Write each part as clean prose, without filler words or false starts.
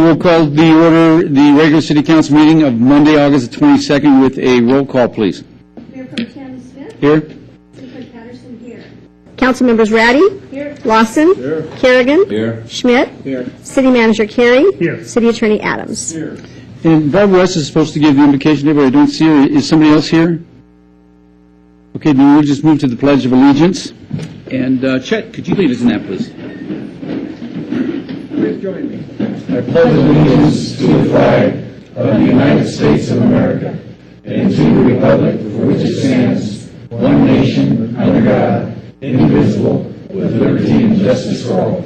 we'll call the regular City Council meeting of Monday, August the 22nd with a roll call, please. Mayor Pro Tem Smith. Here. City Clerk Patterson here. Council members Ratty. Here. Lawson. Here. Kerrigan. Here. Schmidt. Here. City Manager Carey. Here. City Attorney Adams. Here. And Barbara West is supposed to give the invocation today, but I don't see her. Is somebody else here? Okay, then we'll just move to the Pledge of Allegiance. And Chet, could you lead us in that, please? Please join me. I pledge allegiance to the flag of the United States of America and to the republic for which it stands, one nation, under God, indivisible, with liberty and justice for all.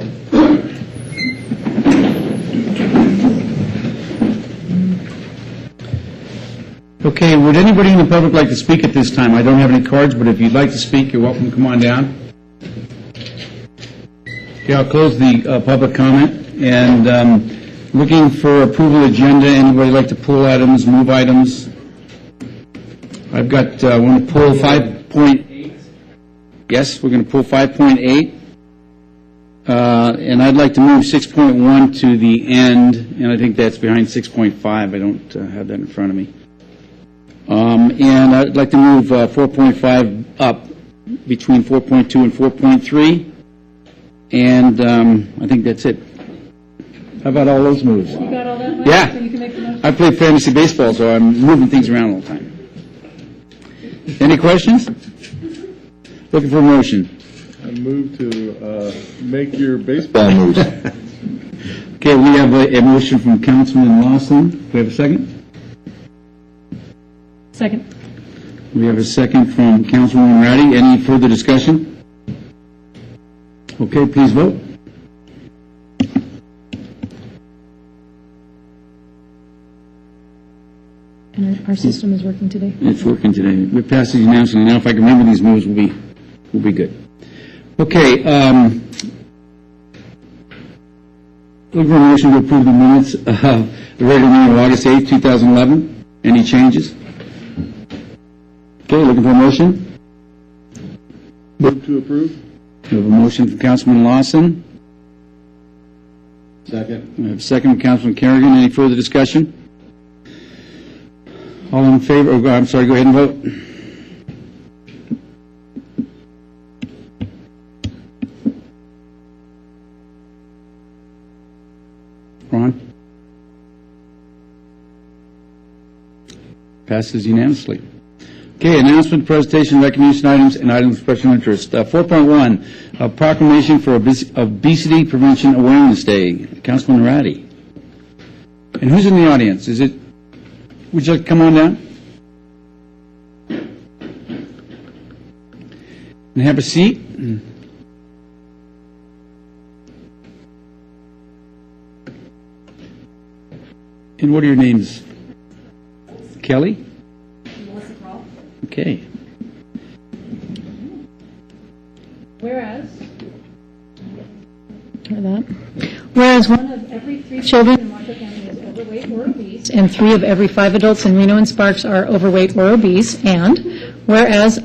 Okay, would anybody in the public like to speak at this time? I don't have any cards, but if you'd like to speak, you're welcome to come on down. Okay, I'll close the public comment. And looking for approval agenda. Anybody like to pull items, move items? I've got, want to pull 5.8. Yes, we're going to pull 5.8. And I'd like to move 6.1 to the end, and I think that's behind 6.5. I don't have that in front of me. And I'd like to move 4.5 up between 4.2 and 4.3. And I think that's it. How about all those moves? You got all that, Mike? Yeah. So you can make the motion? I play fantasy baseball, so I'm moving things around all the time. Any questions? Looking for a motion. I move to make your baseball moves. Okay, we have a motion from Councilman Lawson. Do we have a second? Second. We have a second from Councilwoman Ratty. Any further discussion? Okay, please vote. And our system is working today? It's working today. We passed it unanimously. Now, if I can remember these moves, we'll be good. Okay. Looking for a motion to approve the minutes of the regular meeting of August 8th, 2011. Any changes? Okay, looking for a motion. Move to approve. We have a motion from Councilman Lawson. Second. We have a second from Councilman Kerrigan. Any further discussion? All in favor? Oh, I'm sorry, go ahead and vote. Ron? Passes unanimously. Okay, announcement, presentation, recognition items, and items of special interest. 4.1, a proclamation for Obesity Prevention Awareness Day. Councilman Ratty. And who's in the audience? Is it? Would you like to come on down? And have a seat. And what are your names? Kelly? Melissa Kroll. Okay. Whereas one of every 3 children in Washoe County is overweight or obese, and 3 of every 5 adults in Reno and Sparks are overweight or obese, and whereas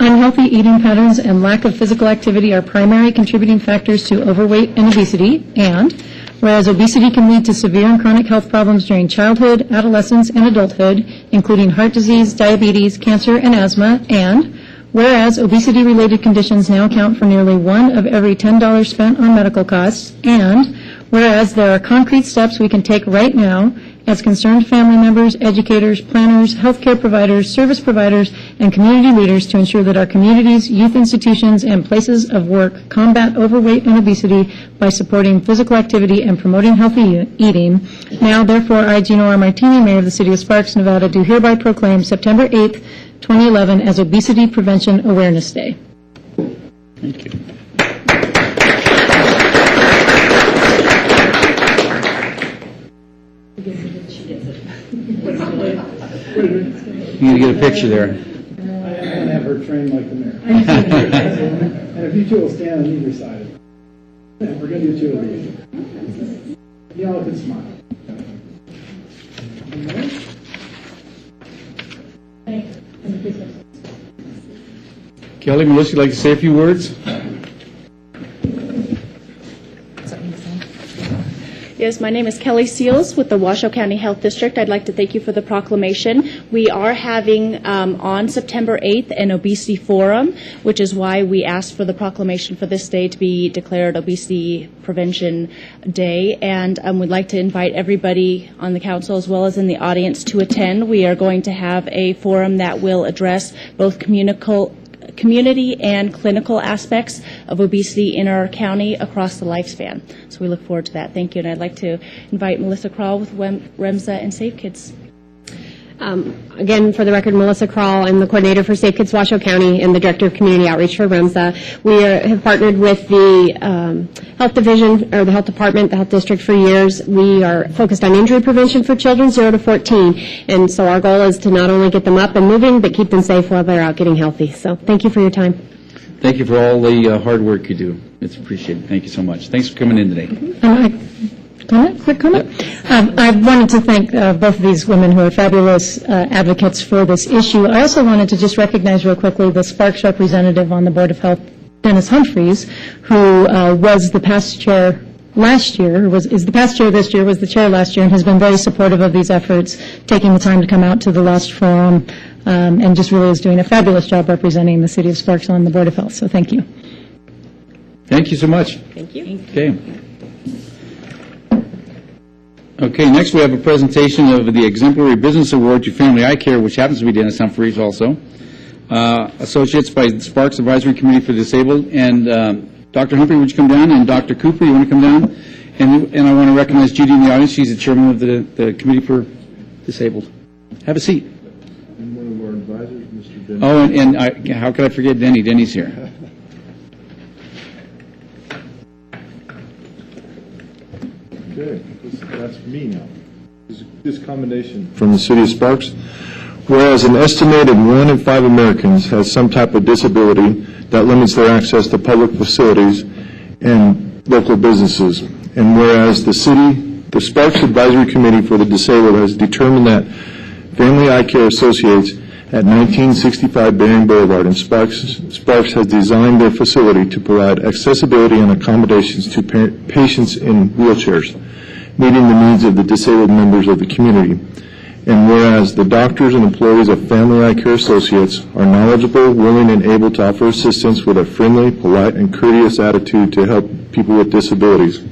unhealthy eating patterns and lack of physical activity are primary contributing factors to overweight and obesity, and whereas obesity can lead to severe and chronic health problems during childhood, adolescence, and adulthood, including heart disease, diabetes, cancer, and asthma, and whereas obesity-related conditions now account for nearly 1 of every $10 spent on medical costs, and whereas there are concrete steps we can take right now as concerned family members, educators, planners, healthcare providers, service providers, and community leaders to ensure that our communities, youth institutions, and places of work combat overweight and obesity by supporting physical activity and promoting healthy eating. Now, therefore, I, Gino R. Martini, Mayor of the City of Sparks, Nevada, do hereby proclaim September 8th, 2011 as Obesity Prevention Awareness Day. Thank you. You need to get a picture there. I'm going to have her trained like the mayor. And if you two will stand on either side of it. And we're going to do 2 of these. You all can smile. Kelly, Melissa, you'd like to say a few words? Yes, my name is Kelly Seals with the Washoe County Health District. I'd like to thank you for the proclamation. We are having on September 8th an obesity forum, which is why we asked for the proclamation for this day to be declared Obesity Prevention Day. And we'd like to invite everybody on the council as well as in the audience to attend. We are going to have a forum that will address both community and clinical aspects of obesity in our county across the lifespan. So we look forward to that. Thank you. And I'd like to invite Melissa Kral with REMSA and Safe Kids. Again, for the record, Melissa Kral. I'm the coordinator for Safe Kids Washoe County and the director of community outreach for REMSA. We have partnered with the health division, or the health department, the health district for years. We are focused on injury prevention for children 0 to 14. And so our goal is to not only get them up and moving, but keep them safe while they're out getting healthy. So thank you for your time. Thank you for all the hard work you do. It's appreciated. Thank you so much. Thanks for coming in today. Quick comment. I wanted to thank both of these women who are fabulous advocates for this issue. I also wanted to just recognize real quickly the Sparks representative on the Board of Health, Dennis Humphreys, who was the past chair last year, is the past chair this year, was the chair last year, and has been very supportive of these efforts, taking the time to come out to the last forum, and just really is doing a fabulous job representing the City of Sparks on the Board of Health. So thank you. Thank you so much. Thank you. Okay. Okay, next we have a presentation of the Exemplary Business Award to Family Eye Care, which happens to be Dennis Humphreys also. Associates by the Sparks Advisory Committee for the Disabled. And Dr. Humphrey, would you come down? And Dr. Cooper, you want to come down? And I want to recognize Judy in the audience. She's the chairman of the Committee for Disabled. Have a seat. And one of our advisors, Mr. Denny. Oh, and how could I forget Denny? Denny's here. Okay, that's me now. This commendation from the City of Sparks. Whereas an estimated 1 in 5 Americans has some type of disability that limits their access to public facilities and local businesses. And whereas the Sparks Advisory Committee for the Disabled has determined that Family Eye Care Associates at 1965 Bering Boulevard in Sparks has designed their facility to provide accessibility and accommodations to patients in wheelchairs, meeting the needs of the disabled members of the community. And whereas the doctors and employees of Family Eye Care Associates are knowledgeable, willing, and able to offer assistance with a friendly, polite, and courteous attitude to help people with disabilities.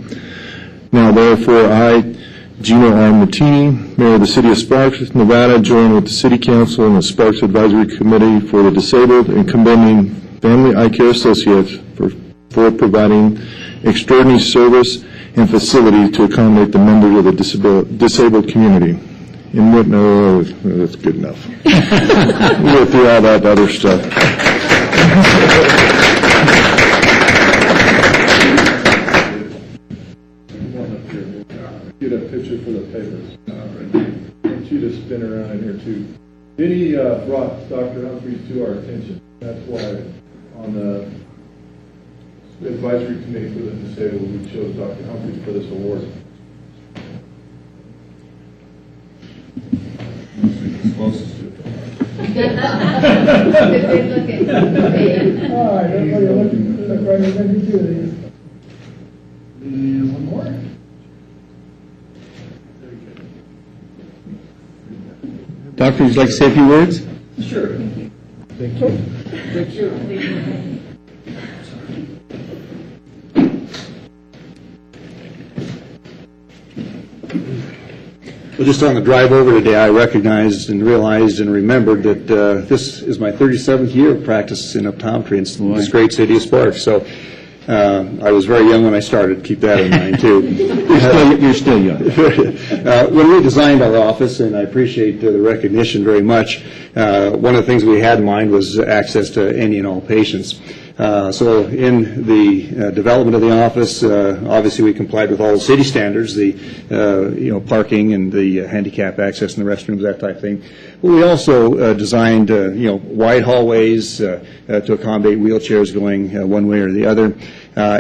Now, therefore, I, Gino R. Martini, Mayor of the City of Sparks, Nevada, join with the City Council and the Sparks Advisory Committee for the Disabled in commending Family Eye Care Associates for providing extraordinary service and facility to accommodate the members of the disabled community. And what? No, that's good enough. We'll go through all that other stuff. Get a picture for the papers. I want you to spin around in here too. Vinny brought Dr. Humphreys to our attention. That's why on the advisory committee for the disabled, we chose Dr. Humphreys for this award. Closest to it. All right, everybody look right. We're going to do two of these. And one more. Doctor, would you like to say a few words? Sure. Thank you. Thank you. Well, just on the drive over today, I recognized and realized and remembered that this is my 37th year of practice in optometry in this great city of Sparks. So I was very young when I started. Keep that in mind, too. You're still young. When we designed our office, and I appreciate the recognition very much, one of the things we had in mind was access to any and all patients. So in the development of the office, obviously we complied with all the city standards, the parking and the handicap access in the restrooms, that type of thing. But we also designed wide hallways to accommodate wheelchairs going one way or the other.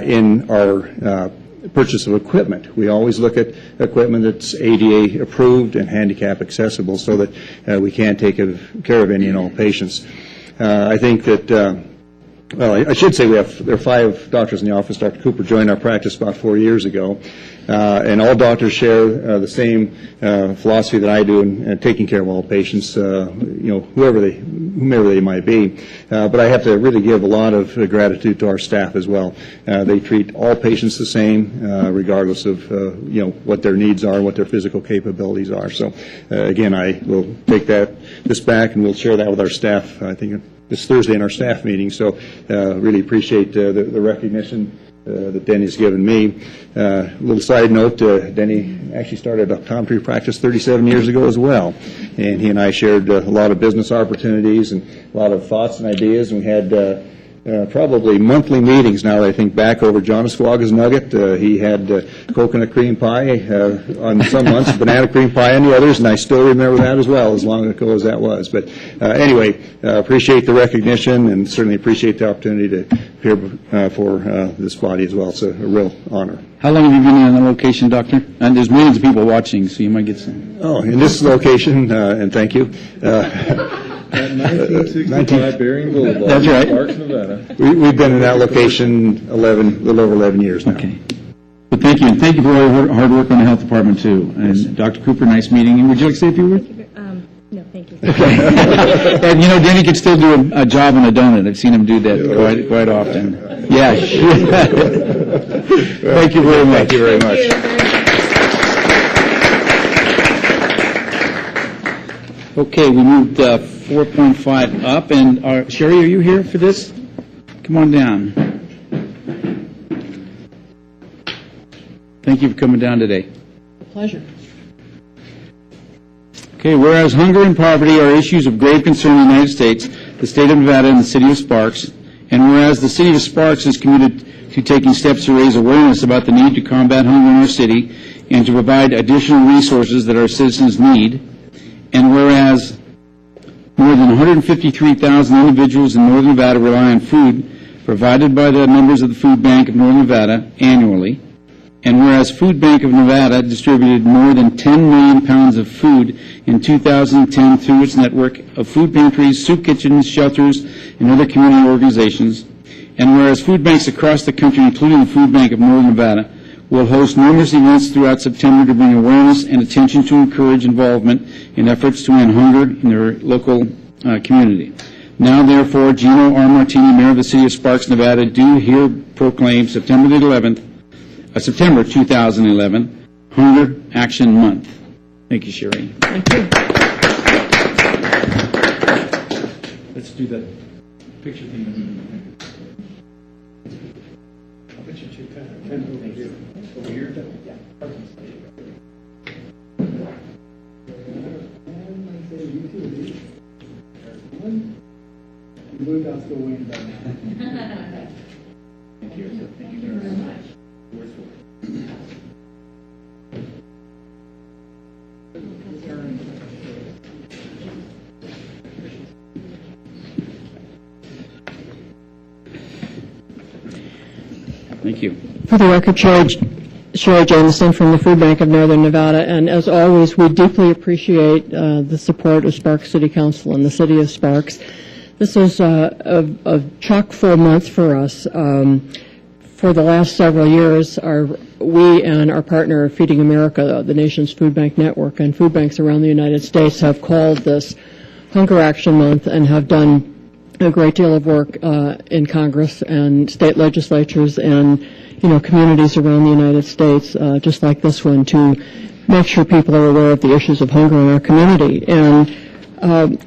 In our purchase of equipment, we always look at equipment that's ADA approved and handicap accessible so that we can take care of any and all patients. I think that well, I should say there are 5 doctors in the office. Dr. Cooper joined our practice about 4 years ago, and all doctors share the same philosophy that I do in taking care of all patients, whomever they might be. But I have to really give a lot of gratitude to our staff as well. They treat all patients the same, regardless of what their needs are, what their physical capabilities are. So, again, I will take this back, and we'll share that with our staff. I think this Thursday in our staff meeting. So really appreciate the recognition that Denny's given me. A little side note, Denny actually started optometry practice 37 years ago as well. And he and I shared a lot of business opportunities and a lot of thoughts and ideas. And we had probably monthly meetings now that I think back over John Esquaga's Nugget. He had coconut cream pie on some months, banana cream pie on the others, and I still remember that as well, as long ago as that was. But anyway, appreciate the recognition and certainly appreciate the opportunity to appear for this body as well. It's a real honor. How long have you been in the location, Doctor? And there's millions of people watching, so you might get some. Oh, in this location, and thank you. At 1965 Bering Boulevard, That's right. Sparks, Nevada. We've been in that location a little over 11 years now. Okay. Well, thank you, and thank you for all your hard work on the health department, too. And Dr. Cooper, nice meeting you. Would you like to say a few words? No, thank you. Okay. And, Denny could still do a job on a donut. I've seen him do that quite often. Yeah. Thank you very much. Thank you very much. Okay, we moved 4.5 up, and Sherry, are you here for this? Come on down. Thank you for coming down today. Pleasure. Okay, whereas hunger and poverty are issues of grave concern in the United States, the state of Nevada, and the city of Sparks, and whereas the city of Sparks is committed to taking steps to raise awareness about the need to combat hunger in our city and to provide additional resources that our citizens need, and whereas more than 153,000 individuals in Northern Nevada rely on food provided by the members of the Food Bank of Northern Nevada annually, and whereas Food Bank of Nevada distributed more than 10 million pounds of food in 2010 through its network of food pantries, soup kitchens, shelters, and other community organizations, and whereas food banks across the country, including the Food Bank of Northern Nevada, will host numerous events throughout September to bring awareness and attention to encourage involvement in efforts to end hunger in their local community. Now, therefore, Gino R. Martini, Mayor of the City of Sparks, Nevada, do here proclaim September 2011, Hunger Action Month. Thank you, Sherry. Thank you. Let's do the picture thing. I'll bet you two kind of over here. Over here? Yeah. And I say you two of these. There's one. And Blue Dot's still waiting by now. Thank you. Thank you very much. Thank you. For the record, Sherry Jameson from the Food Bank of Northern Nevada, and as always, we deeply appreciate the support of Sparks City Council and the City of Sparks. This is a chock-full month for us. For the last several years, we and our partner, Feeding America, the nation's food bank network, and food banks around the United States have called this Hunger Action Month and have done a great deal of work in Congress and state legislatures and, communities around the United States, just like this one, to make sure people are aware of the issues of hunger in our community. And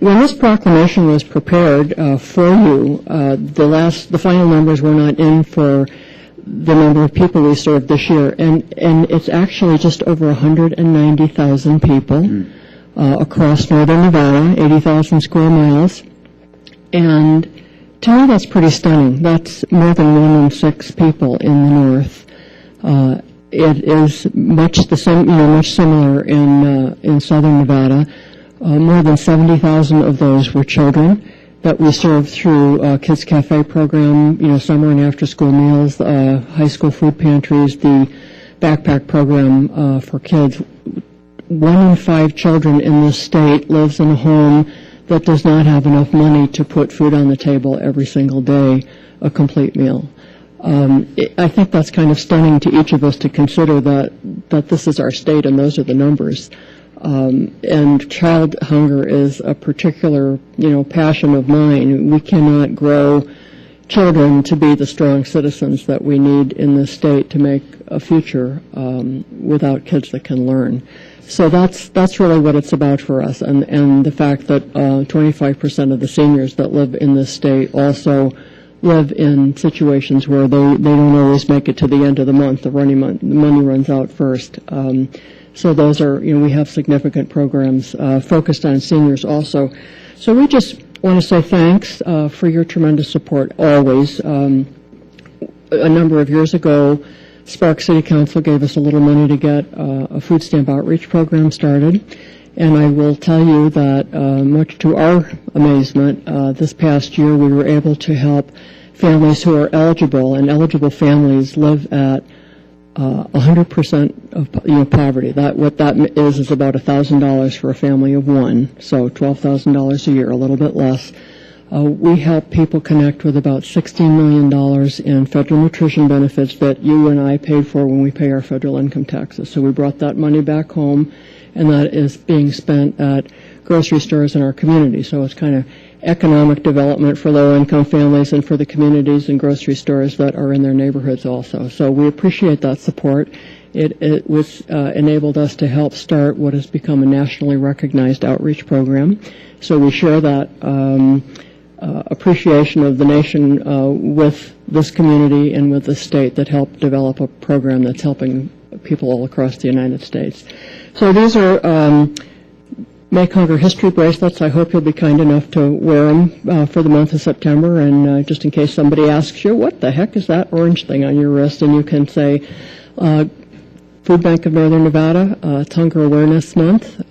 when this proclamation was prepared for you, the final numbers were not in for the number of people we served this year, and it's actually just over 190,000 people across Northern Nevada, 80,000 square miles. And to me, that's pretty stunning. That's more than 1 in 6 people in the north. It is much similar in southern Nevada. More than 70,000 of those were children that we served through Kids Cafe program, summer and after school meals, high school food pantries, the backpack program for kids. 1 in 5 children in this state lives in a home that does not have enough money to put food on the table every single day, a complete meal. I think that's kind of stunning to each of us to consider that this is our state and those are the numbers. And child hunger is a particular, passion of mine. We cannot grow children to be the strong citizens that we need in this state to make a future without kids that can learn. So that's really what it's about for us, and the fact that 25% of the seniors that live in this state also live in situations where they don't always make it to the end of the month. The money runs out first. So those are, we have significant programs focused on seniors also. So we just want to say thanks for your tremendous support always. A number of years ago, Sparks City Council gave us a little money to get a food stamp outreach program started. And I will tell you that much to our amazement, this past year we were able to help families who are eligible, and eligible families live at 100% of poverty. What that is about $1,000 for a family of one, so $12,000 a year, a little bit less. We help people connect with about $16 million in federal nutrition benefits that you and I paid for when we pay our federal income taxes. So we brought that money back home, and that is being spent at grocery stores in our community. So it's kind of economic development for low-income families and for the communities and grocery stores that are in their neighborhoods also. So we appreciate that support. It was enabled us to help start what has become a nationally recognized outreach program. So we share that appreciation of the nation with this community and with the state that helped develop a program that's helping people all across the United States. So these are Make Hunger History bracelets. I hope you'll be kind enough to wear them for the month of September, and just in case somebody asks you, what the heck is that orange thing on your wrist, and you can say, Food Bank of Northern Nevada, it's Hunger Awareness Month.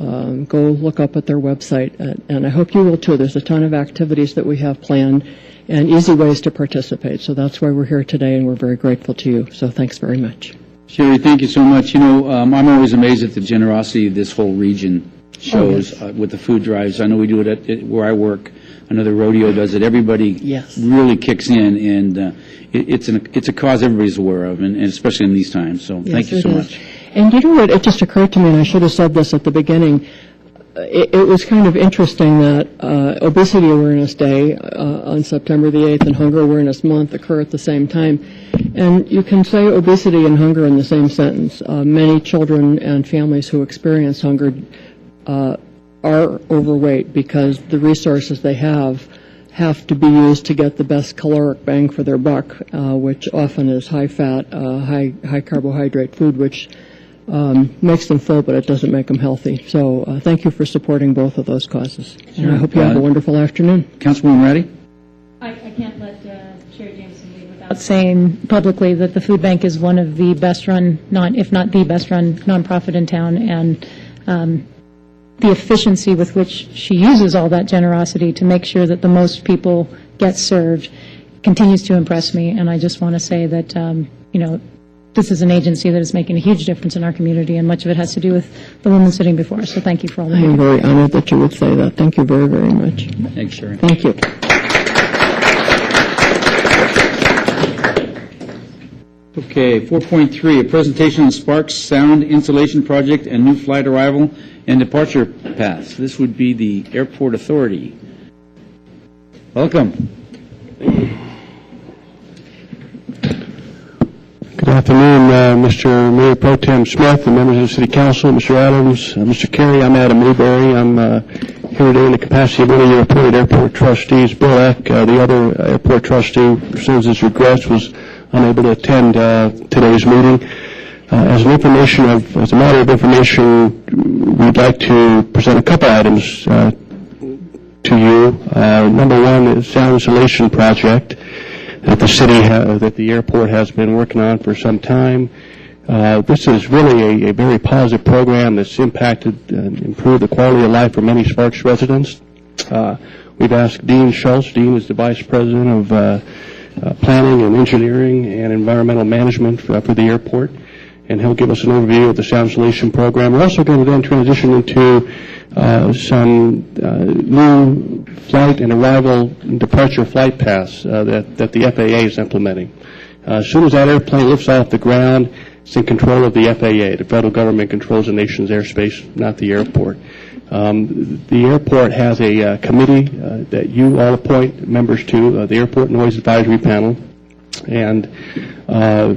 Go look up at their website, and I hope you will too. There's a ton of activities that we have planned and easy ways to participate, so that's why we're here today, and we're very grateful to you. So thanks very much. Sherry, thank you so much. I'm always amazed at the generosity this whole region shows with the food drives. I know we do it at where I work. I know the rodeo does it. Everybody really kicks in, and it's a cause everybody's aware of, and especially in these times. So thank you so much. And you know what? It just occurred to me, and I should have said this at the beginning. It was kind of interesting that Obesity Awareness Day on September the 8th and Hunger Awareness Month occur at the same time. And you can say obesity and hunger in the same sentence. Many children and families who experience hunger are overweight because the resources they have to be used to get the best caloric bang for their buck, which often is high-fat, high carbohydrate food, which makes them full, but it doesn't make them healthy. So thank you for supporting both of those causes. And I hope you have a wonderful afternoon. Councilwoman Ratty? I can't let Sherry Jameson leave without saying publicly that the food bank is one of the best-run, if not the best-run, nonprofit in town, and the efficiency with which she uses all that generosity to make sure that the most people get served continues to impress me. And I just want to say that, this is an agency that is making a huge difference in our community, and much of it has to do with the woman sitting before us. So thank you for all that. I am very honored that you would say that. Thank you very, very much. Thanks, Sherry. Thank you. Okay, 4.3, a presentation on Sparks Sound Installation Project and new flight arrival and departure paths. This would be the Airport Authority. Welcome. Good afternoon, Mr. Mayor Pro Tem Smith and members of the City Council, Mr. Adams, Mr. Carey. I'm Adam Newberry. I'm here today in the capacity of one of your appointed airport trustees. Bill Eck, the other airport trustee, sends his regrets, was unable to attend today's meeting. As a matter of information, we'd like to present a couple items to you. Number one is sound installation project that the airport has been working on for some time. This is really a very positive program that's impacted and improved the quality of life for many Sparks residents. We've asked Dean Schultz. Dean is the Vice President of Planning and Engineering and Environmental Management for the airport. and he'll give us an overview of the sound insulation program. We're also going to then transition into some new flight and arrival and departure flight paths that the FAA is implementing. As soon as that airplane lifts off the ground, it's in control of the FAA. The federal government controls the nation's airspace, not the airport. The airport has a committee that you all appoint members to, the Airport Noise Advisory Panel, and the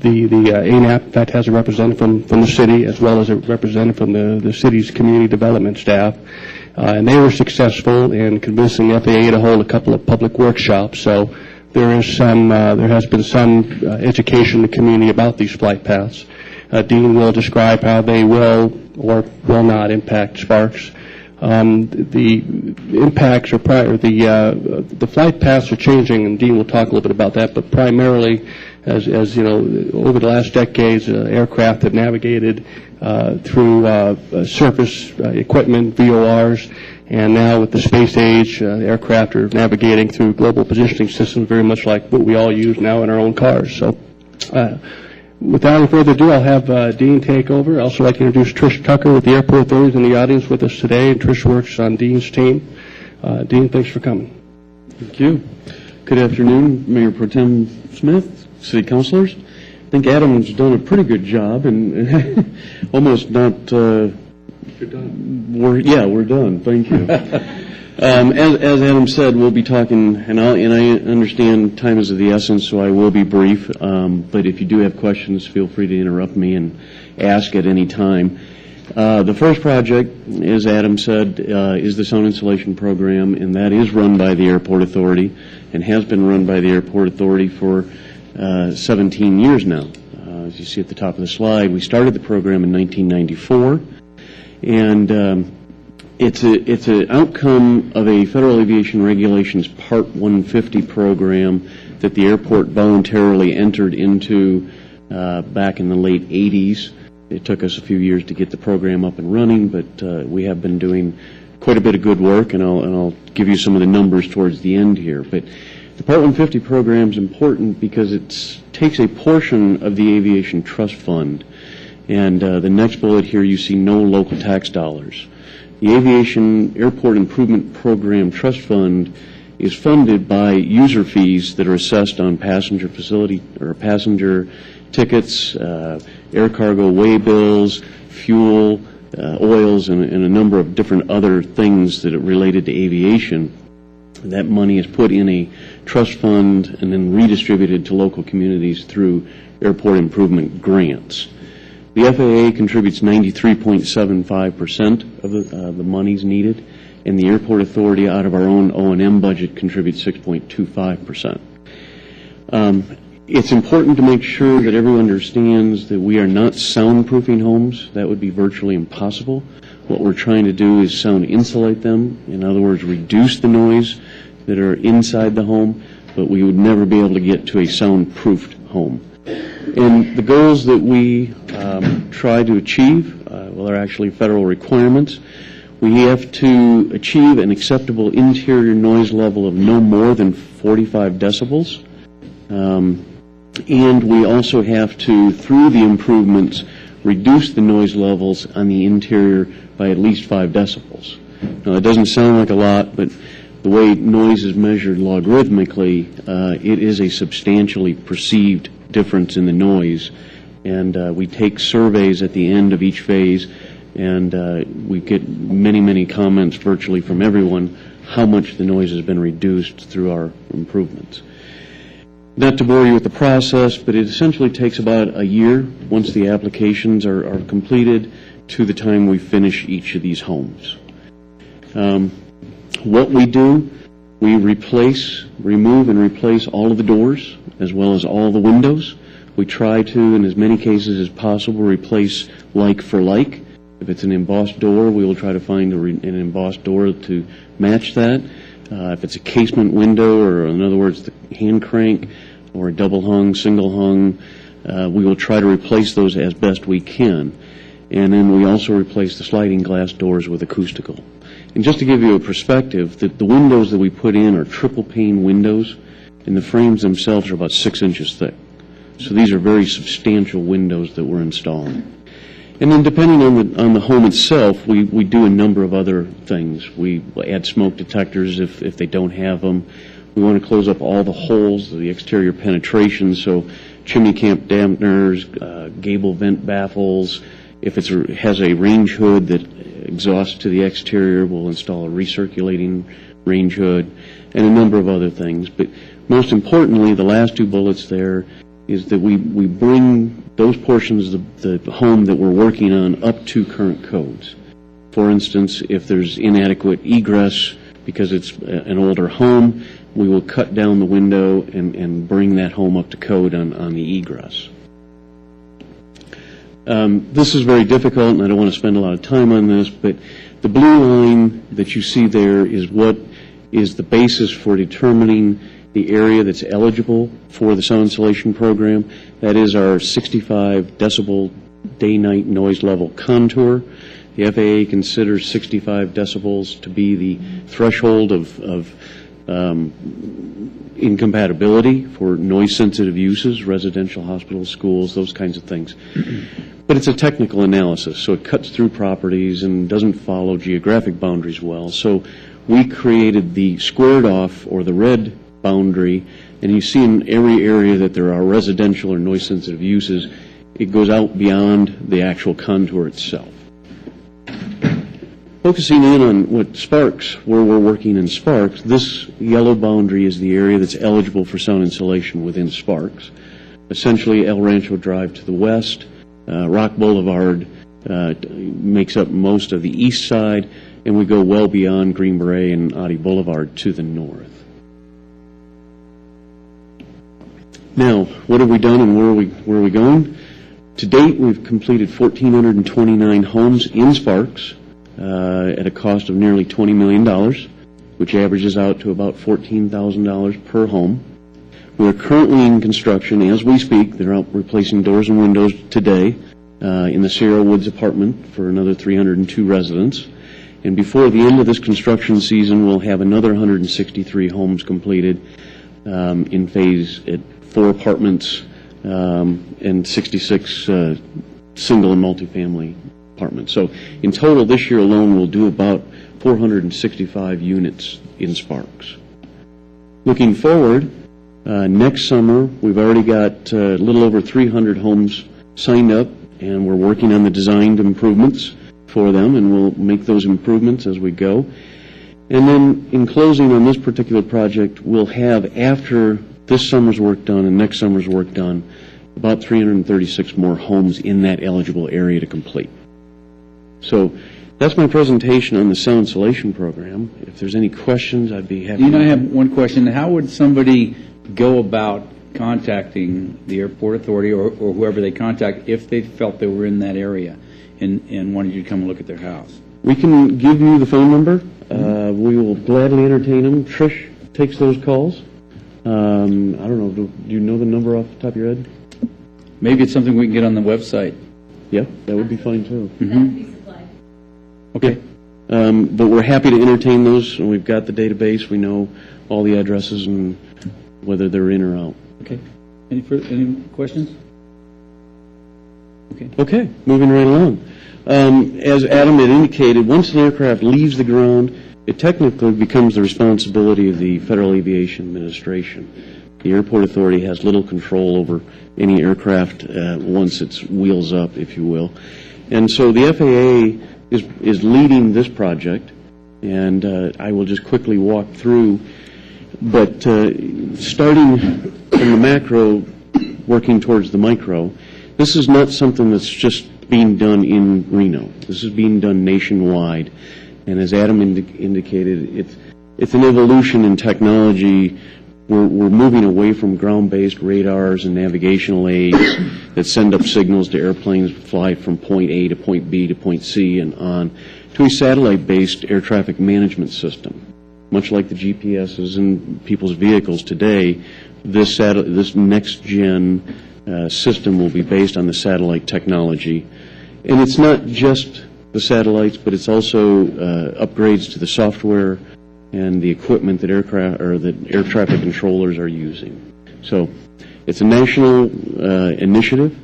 ANAP, in fact, has a representative from the city as well as a representative from the city's community development staff. And they were successful in convincing the FAA to hold a couple of public workshops. So there has been some education in the community about these flight paths. Dean will describe how they will or will not impact Sparks. The impacts are the flight paths are changing, and Dean will talk a little bit about that. But primarily, as you know, over the last decades, aircraft have navigated through surface equipment, VORs, and now with the space age, aircraft are navigating through global positioning systems, very much like what we all use now in our own cars. So. Without any further ado, I'll have Dean take over. I'd also like to introduce Trish Tucker with the Airport Authority in the audience with us today. And Trish works on Dean's team. Dean, thanks for coming. Thank you. Good afternoon, Mayor Pro Tem Smith, City Councilors. I think Adam's done a pretty good job, and almost not. You're done. We're done. Thank you. As Adam said, we'll be talking, and I understand time is of the essence, so I will be brief. But if you do have questions, feel free to interrupt me and ask at any time. The first project, as Adam said, is the sound insulation program, and that is run by the Airport Authority and has been run by the Airport Authority for 17 years now. As you see at the top of the slide, we started the program in 1994, and it's an outcome of a Federal Aviation Regulations Part 150 program that the airport voluntarily entered into back in the late 80s. It took us a few years to get the program up and running, but we have been doing quite a bit of good work, and I'll give you some of the numbers towards the end here. But the Part 150 program is important because it takes a portion of the Aviation Trust Fund, and the next bullet here you see no local tax dollars. The Aviation Airport Improvement Program Trust Fund is funded by user fees that are assessed on passenger facility or passenger tickets, air cargo way bills, fuel, oils, and a number of different other things that are related to aviation. That money is put in a trust fund and then redistributed to local communities through airport improvement grants. The FAA contributes 93.75% of the monies needed, and the Airport Authority, out of our own O&M budget, contributes 6.25%. It's important to make sure that everyone understands that we are not soundproofing homes. That would be virtually impossible. What we're trying to do is sound insulate them, in other words, reduce the noise that are inside the home, but we would never be able to get to a soundproofed home. And the goals that we try to achieve, are actually federal requirements. We have to achieve an acceptable interior noise level of no more than 45 decibels. And we also have to, through the improvements, reduce the noise levels on the interior by at least 5 decibels. Now, it doesn't sound like a lot, but the way noise is measured logarithmically, it is a substantially perceived difference in the noise. And we take surveys at the end of each phase, and we get many, many comments virtually from everyone how much the noise has been reduced through our improvements. Not to bore you with the process, but it essentially takes about a year once the applications are completed to the time we finish each of these homes. What we do, we remove and replace all of the doors as well as all the windows. We try to, in as many cases as possible, replace like for like. If it's an embossed door, we will try to find an embossed door to match that. If it's a casement window, or in other words, the hand crank, or a double hung, single hung, we will try to replace those as best we can. And then we also replace the sliding glass doors with acoustical. And just to give you a perspective, the windows that we put in are triple pane windows, and the frames themselves are about 6 inches thick. So these are very substantial windows that we're installing. And then depending on the home itself, we do a number of other things. We add smoke detectors if they don't have them. We want to close up all the holes, the exterior penetration, so chimney camp dampeners, gable vent baffles. If it has a range hood that exhausts to the exterior, we'll install a recirculating range hood, and a number of other things. But most importantly, the last two bullets there is that we bring those portions of the home that we're working on up to current codes. For instance, if there's inadequate egress because it's an older home, we will cut down the window and bring that home up to code on the egress. This is very difficult, and I don't want to spend a lot of time on this, but the blue line that you see there is what is the basis for determining the area that's eligible for the sound insulation program. That is our 65 decibel day-night noise level contour. The FAA considers 65 decibels to be the threshold of incompatibility for noise-sensitive uses, residential, hospitals, schools, those kinds of things. But it's a technical analysis, so it cuts through properties and doesn't follow geographic boundaries well. So we created the squared off, or the red boundary, and you see in every area that there are residential or noise-sensitive uses, it goes out beyond the actual contour itself. Focusing in on what Sparks, where we're working in Sparks, this yellow boundary is the area that's eligible for sound insulation within Sparks. Essentially, El Rancho Drive to the west, Rock Boulevard makes up most of the east side, and we go well beyond Green Beret and Audi Boulevard to the north. Now, what have we done and where are we going? To date, we've completed 1,429 homes in Sparks at a cost of nearly $20 million, which averages out to about $14,000 per home. We're currently in construction as we speak. They're out replacing doors and windows today in the Sierra Woods apartment for another 302 residents. And before the end of this construction season, we'll have another 163 homes completed in phase at 4 apartments and 66 single and multifamily apartments. So in total, this year alone, we'll do about 465 units in Sparks. Looking forward, next summer, we've already got a little over 300 homes signed up, and we're working on the designed improvements for them, and we'll make those improvements as we go. And then in closing on this particular project, we'll have, after this summer's work done and next summer's work done, about 336 more homes in that eligible area to complete. So that's my presentation on the sound insulation program. If there's any questions, I'd be happy. I have one question. How would somebody go about contacting the airport authority or whoever they contact if they felt they were in that area and wanted you to come and look at their house? We can give you the phone number. We will gladly entertain them. Trish takes those calls. I don't know. Do you know the number off the top of your head? Maybe it's something we can get on the website. Yeah, that would be fine too. Mm-hmm. Okay. But we're happy to entertain those. We've got the database. We know all the addresses and whether they're in or out. Okay. Any questions? Okay. Okay, moving right along. As Adam had indicated, once an aircraft leaves the ground, it technically becomes the responsibility of the Federal Aviation Administration. The airport authority has little control over any aircraft once it's wheels up, if you will. And so the FAA is leading this project, and I will just quickly walk through. But starting from the macro, working towards the micro, this is not something that's just being done in Reno. This is being done nationwide. And as Adam indicated, it's an evolution in technology. We're moving away from ground-based radars and navigational aids that send up signals to airplanes fly from point A to point B to point C and on, to a satellite-based air traffic management system. Much like the GPSs in people's vehicles today, this next-gen system will be based on the satellite technology. And it's not just the satellites, but it's also upgrades to the software and the equipment that air traffic controllers are using. So It's a national initiative.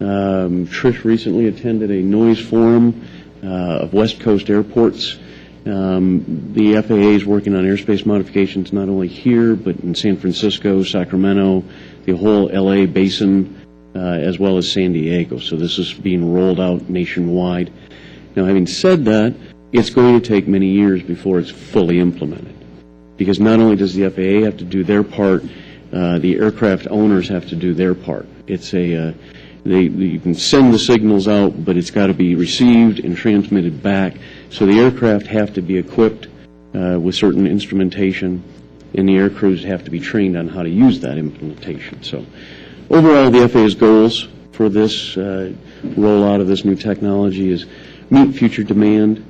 Trish recently attended a noise forum of West Coast airports. The FAA is working on airspace modifications not only here, but in San Francisco, Sacramento, the whole LA basin, as well as San Diego. So this is being rolled out nationwide. Now, having said that, it's going to take many years before it's fully implemented, because not only does the FAA have to do their part, the aircraft owners have to do their part. It's you can send the signals out, but it's got to be received and transmitted back. So the aircraft have to be equipped with certain instrumentation, and the air crews have to be trained on how to use that implementation. So overall, the FAA's goals for this rollout of this new technology is meet future demand.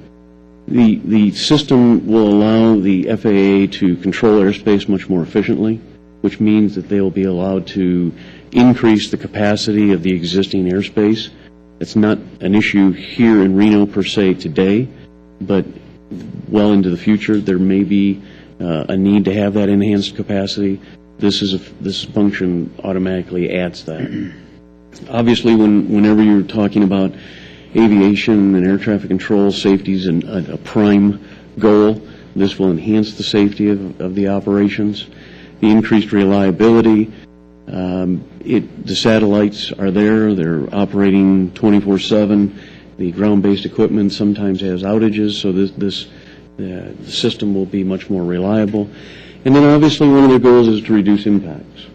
The system will allow the FAA to control airspace much more efficiently, which means that they will be allowed to increase the capacity of the existing airspace. It's not an issue here in Reno per se today, but well into the future there may be a need to have that enhanced capacity. This function automatically adds that. Obviously, whenever you're talking about aviation and air traffic control, safety is a prime goal. This will enhance the safety of the operations, the increased reliability. The satellites are there. They're operating 24/7. The ground-based equipment sometimes has outages, so the system will be much more reliable. And then obviously one of the goals is to reduce impacts,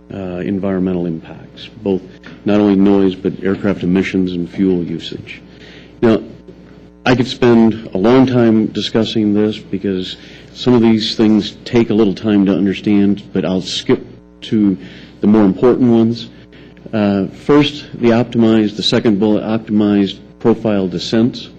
environmental impacts, both not only noise but aircraft emissions and fuel usage. Now, I could spend a long time discussing this because some of these things take a little time to understand, but I'll skip to the more important ones. First, the second bullet, optimized profile descents.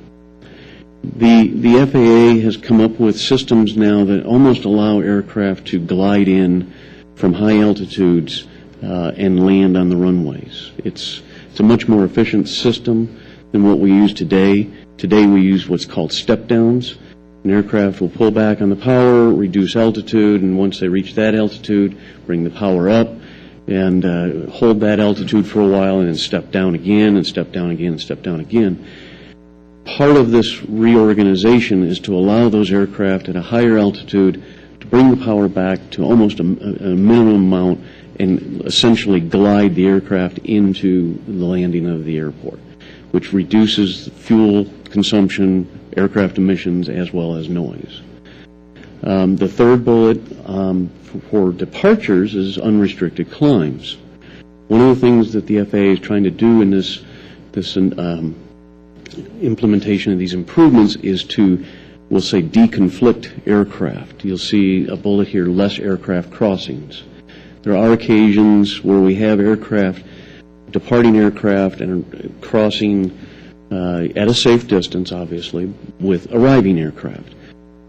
The FAA has come up with systems now that almost allow aircraft to glide in from high altitudes and land on the runways. It's a much more efficient system than what we use today. Today we use what's called step downs. An aircraft will pull back on the power, reduce altitude, and once they reach that altitude, bring the power up and hold that altitude for a while and then step down again and step down again and step down again. Part of this reorganization is to allow those aircraft at a higher altitude to bring the power back to almost a minimum amount and essentially glide the aircraft into the landing of the airport, which reduces fuel consumption, aircraft emissions, as well as noise. The third bullet for departures is unrestricted climbs. One of the things that the FAA is trying to do in this implementation of these improvements is to, we'll say, deconflict aircraft. You'll see a bullet here, less aircraft crossings. There are occasions where we have departing aircraft and crossing at a safe distance, obviously, with arriving aircraft.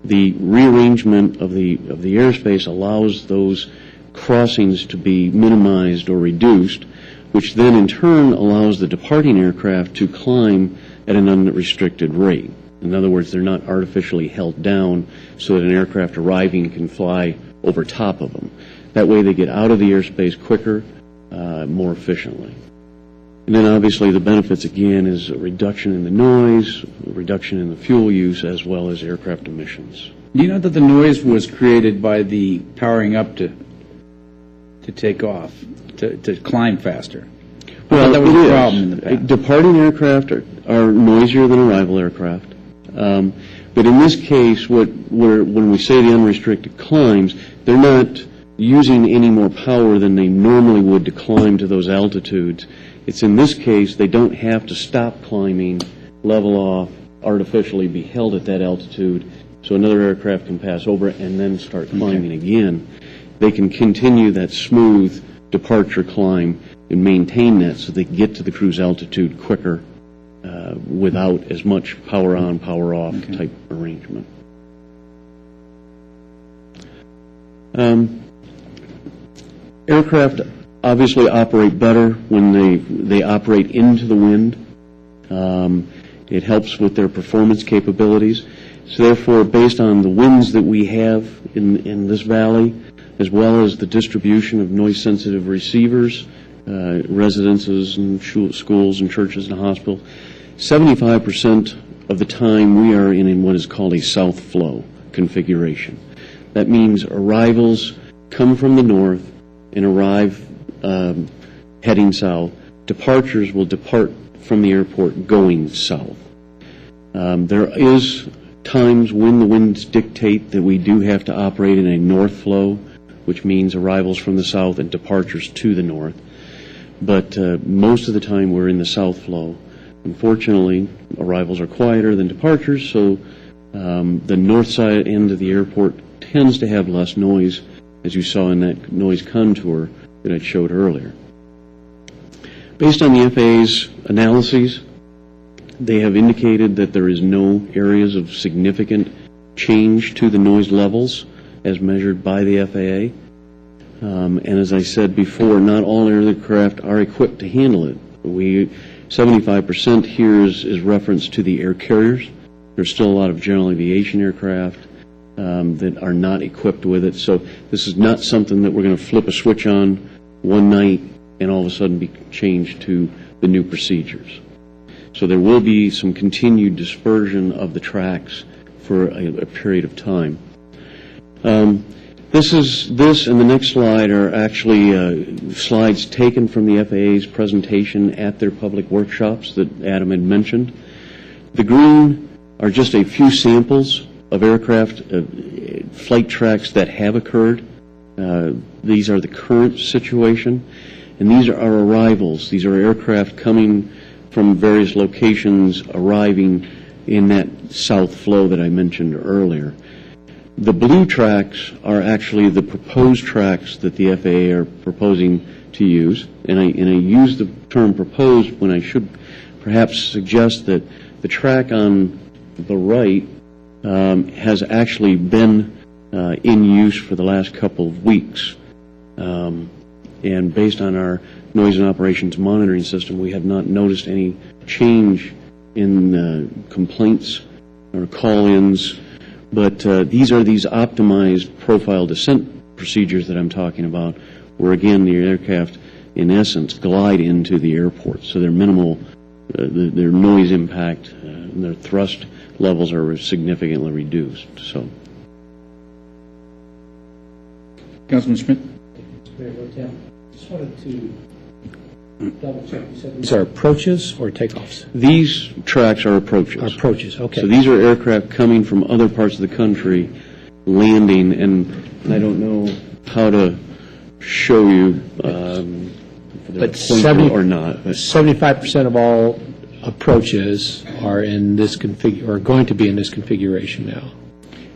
The rearrangement of the airspace allows those crossings to be minimized or reduced, which then in turn allows the departing aircraft to climb at an unrestricted rate. In other words, they're not artificially held down so that an aircraft arriving can fly over top of them. That way they get out of the airspace quicker, more efficiently. And then obviously the benefits again is a reduction in the noise, a reduction in the fuel use, as well as aircraft emissions. Do you know that the noise was created by the powering up to take off, to climb faster? Well, that was a problem in the past. Departing aircraft are noisier than arrival aircraft. But in this case, when we say the unrestricted climbs, they're not using any more power than they normally would to climb to those altitudes. It's in this case, they don't have to stop climbing, level off, artificially be held at that altitude, so another aircraft can pass over and then start climbing again. They can continue that smooth departure climb and maintain that so they can get to the cruise altitude quicker without as much power on, power off type arrangement. Aircraft obviously operate better when they operate into the wind. It helps with their performance capabilities. So therefore, based on the winds that we have in this valley, as well as the distribution of noise-sensitive receivers, residences and schools and churches and hospitals. 75% of the time we are in what is called a south flow configuration. That means arrivals come from the north and arrive heading south. Departures will depart from the airport going south. There is times when the winds dictate that we do have to operate in a north flow, which means arrivals from the south and departures to the north. But most of the time we're in the south flow. Unfortunately, arrivals are quieter than departures, so the north side end of the airport tends to have less noise, as you saw in that noise contour that I showed earlier. Based on the FAA's analyses, they have indicated that there is no areas of significant change to the noise levels as measured by the FAA. And as I said before, not all aircraft are equipped to handle it. 75% here is reference to the air carriers. There's still a lot of general aviation aircraft that are not equipped with it. So this is not something that we're going to flip a switch on one night and all of a sudden be changed to the new procedures. So there will be some continued dispersion of the tracks for a period of time. This and the next slide are actually slides taken from the FAA's presentation at their public workshops that Adam had mentioned. The green are just a few samples of aircraft flight tracks that have occurred. These are the current situation, and these are our arrivals. These are aircraft coming from various locations arriving in that south flow that I mentioned earlier. The blue tracks are actually the proposed tracks that the FAA are proposing to use, and I use the term proposed when I should perhaps suggest that the track on the right has actually been in use for the last couple of weeks. And based on our noise and operations monitoring system, we have not noticed any change in complaints or call-ins. But these are these optimized profile descent procedures that I'm talking about, where again the aircraft, in essence, glide into the airport. So they're minimal, their noise impact, and their thrust levels are significantly reduced. So, Councilman Schmidt? Mayor Pro Tem, just wanted to double check. You said these are approaches or takeoffs? These tracks are approaches. Approaches, okay. So these are aircraft coming from other parts of the country, landing, and I don't know how to show you but 70 or not. 75% of all approaches are in this are going to be in this configuration now.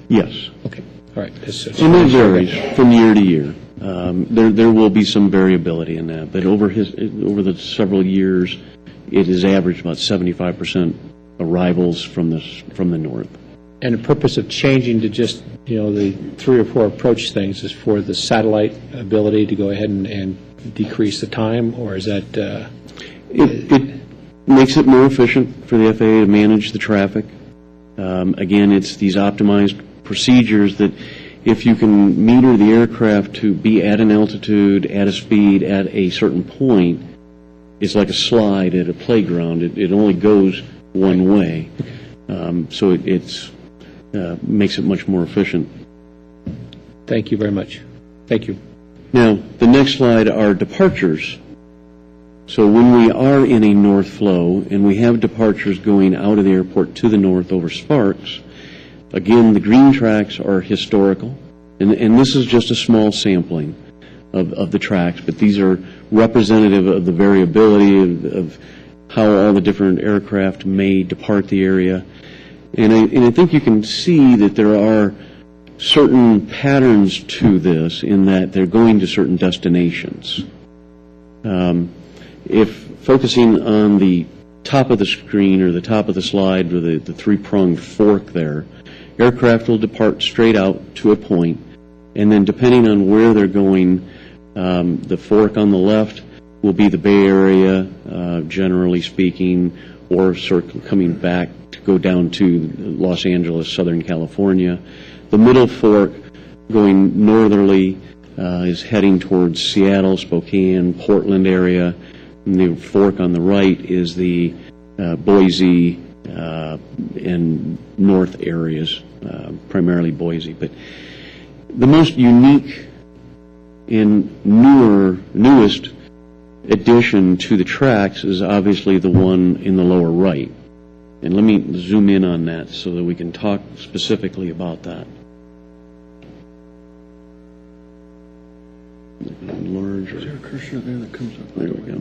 Yes. Okay. All right. And it varies from year to year. There will be some variability in that, but over the several years, it has averaged about 75% arrivals from the north. And the purpose of changing to just the 3 or 4 approach things is for the satellite ability to go ahead and decrease the time, or is that? It makes it more efficient for the FAA to manage the traffic. Again, it's these optimized procedures that if you can meter the aircraft to be at an altitude, at a speed, at a certain point, it's like a slide at a playground. It only goes one way. So it makes it much more efficient. Thank you very much. Thank you. Now, the next slide are departures. So when we are in a north flow and we have departures going out of the airport to the north over Sparks, again, the green tracks are historical, and this is just a small sampling of the tracks, but these are representative of the variability of how all the different aircraft may depart the area. And I think you can see that there are certain patterns to this in that they're going to certain destinations. If focusing on the top of the screen or the top of the slide with the 3-pronged fork there, aircraft will depart straight out to a point, and then depending on where they're going, the fork on the left will be the Bay Area, generally speaking, or coming back to go down to Los Angeles, Southern California. The middle fork going northerly is heading towards Seattle, Spokane, Portland area. And the fork on the right is the Boise and north areas, primarily Boise. But the most unique and newest addition to the tracks is obviously the one in the lower right. And let me zoom in on that so that we can talk specifically about that. Large. Is there a cursor there that comes up? There we go.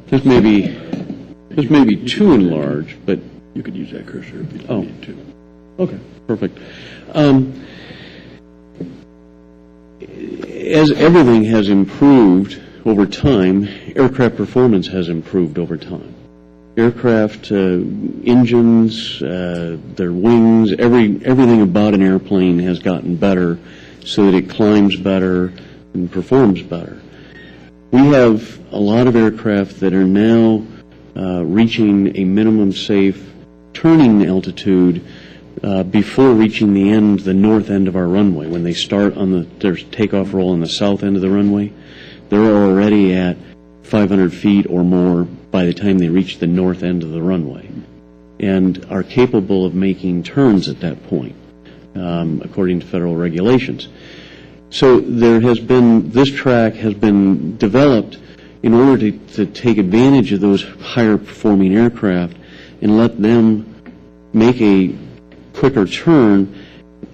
This may be too enlarged, but You could use that cursor if you Oh. need to. okay, perfect. As everything has improved over time, aircraft performance has improved over time. Aircraft engines, their wings, everything about an airplane has gotten better so that it climbs better and performs better. We have a lot of aircraft that are now reaching a minimum safe turning altitude before reaching the north end of our runway. When they start on their takeoff roll on the south end of the runway, they're already at 500 feet or more by the time they reach the north end of the runway, and are capable of making turns at that point, according to federal regulations. So this track has been developed in order to take advantage of those higher performing aircraft and let them make a quicker turn,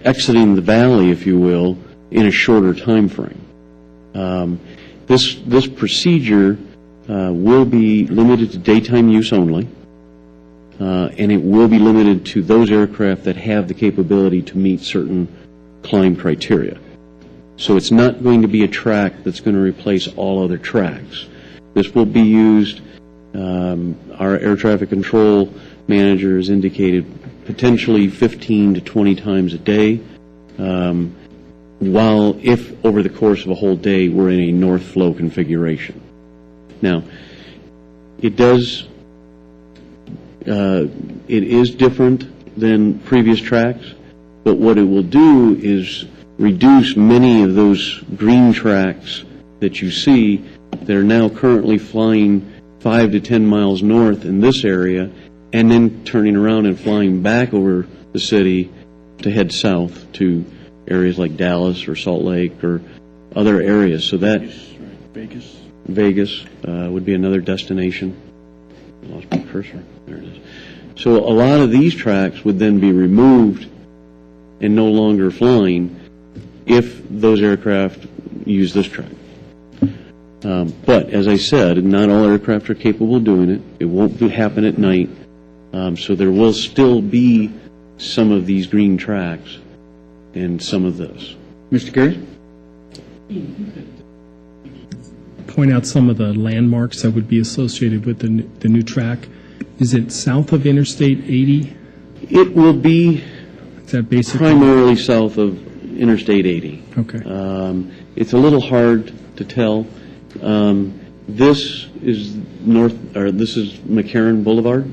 exiting the valley, if you will, in a shorter time frame. This procedure will be limited to daytime use only, and it will be limited to those aircraft that have the capability to meet certain climb criteria. So it's not going to be a track that's going to replace all other tracks. This will be used, our air traffic control manager has indicated, potentially 15 to 20 times a day, while if over the course of a whole day we're in a north flow configuration. Now, it is different than previous tracks, but what it will do is reduce many of those green tracks that you see that are now currently flying 5 to 10 miles north in this area, and then turning around and flying back over the city to head south to areas like Dallas or Salt Lake or other areas. So that Vegas would be another destination. I lost my cursor. There it is. So a lot of these tracks would then be removed and no longer flying if those aircraft use this track. But as I said, not all aircraft are capable of doing it. It won't happen at night. So there will still be some of these green tracks and some of this. Mr. Carey? Point out some of the landmarks that would be associated with the new track. Is it south of Interstate 80? It will be primarily south of Interstate 80. Okay. It's a little hard to tell. This is McCarran Boulevard,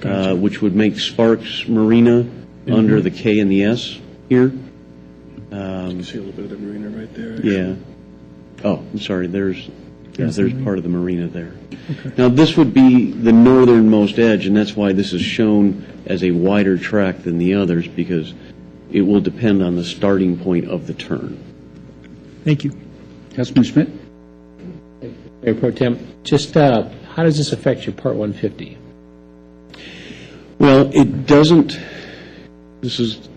Gotcha. which would make Sparks Marina under the K and the S here. You can see a little bit of the marina right there. Yeah. Oh, I'm sorry. There's part of the marina there. Okay. Now, this would be the northernmost edge, and that's why this is shown as a wider track than the others, because it will depend on the starting point of the turn. Thank you. Councilman Schmidt? Mayor Pro Tem, just how does this affect your Part 150? Well, it doesn't. This is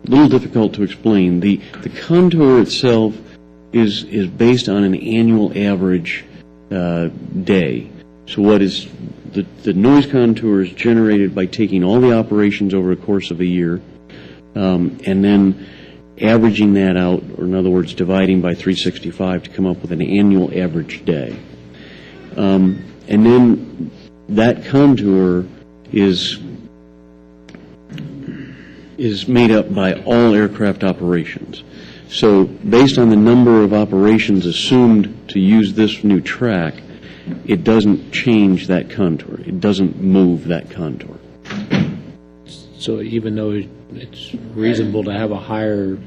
a little difficult to explain. The contour itself is based on an annual average day. So what is the noise contour is generated by taking all the operations over the course of a year, and then averaging that out, or in other words, dividing by 365 to come up with an annual average day. And then that contour is made up by all aircraft operations. So based on the number of operations assumed to use this new track, it doesn't change that contour. It doesn't move that contour. So even though it's reasonable to have a higher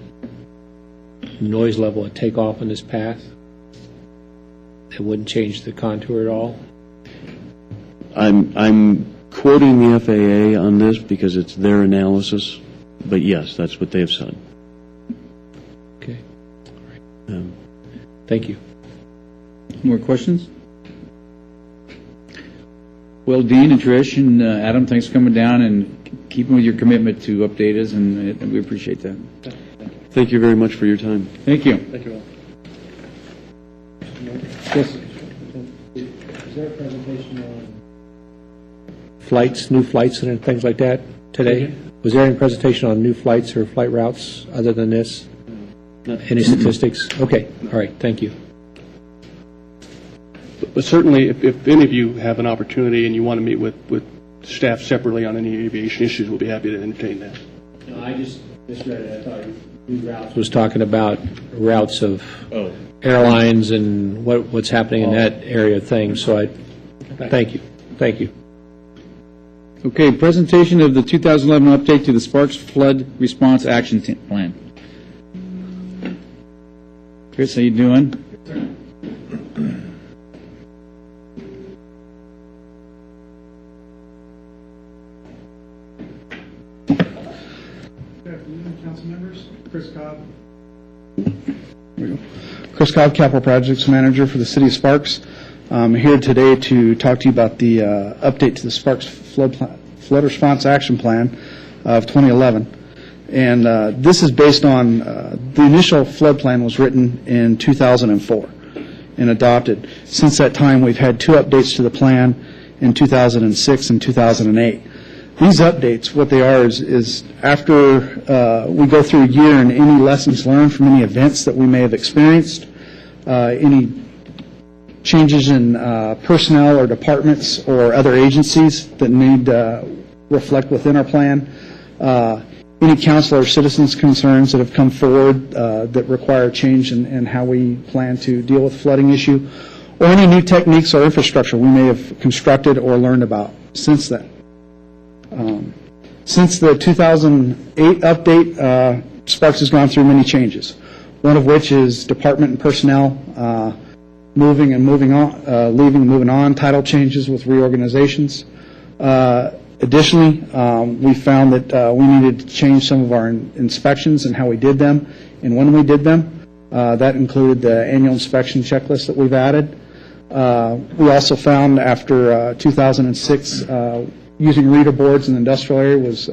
noise level at takeoff on this path? It wouldn't change the contour at all? I'm quoting the FAA on this because it's their analysis, but yes, that's what they have said. Okay. Thank you. More questions? Well, Dean and Trish and Adam, thanks for coming down and keeping with your commitment to update us, and we appreciate that. Thank you very much for your time. Thank you. Thank you all. Yes. Is there a presentation on flights, new flights and things like that today? Was there any presentation on new flights or flight routes other than this? Any statistics? Okay, all right, thank you. But certainly, if any of you have an opportunity and you want to meet with staff separately on any aviation issues, we'll be happy to entertain that. No, I just misread it. I thought new routes was talking about routes of airlines and what's happening in that area of things. So thank you. Thank you. Okay, presentation of the 2011 update to the Sparks Flood Response Action Plan. Chris, how you doing? Good afternoon, council members. Chris Cobb. Chris Cobb, Capital Projects Manager for the City of Sparks. I'm here today to talk to you about the update to the Sparks Flood Response Action Plan of 2011. And this is based on the initial flood plan was written in 2004 and adopted. Since that time, we've had two updates to the plan in 2006 and 2008. These updates, what they are is after we go through a year and any lessons learned from any events that we may have experienced, any changes in personnel or departments or other agencies that need reflect within our plan, any council or citizens' concerns that have come forward that require change in how we plan to deal with flooding issue, or any new techniques or infrastructure we may have constructed or learned about since then. Since the 2008 update, Sparks has gone through many changes, one of which is department and personnel moving and moving on, leaving and moving on, title changes with reorganizations. Additionally, we found that we needed to change some of our inspections and how we did them and when we did them. That included the annual inspection checklist that we've added. We also found after 2006, using reader boards in the industrial area was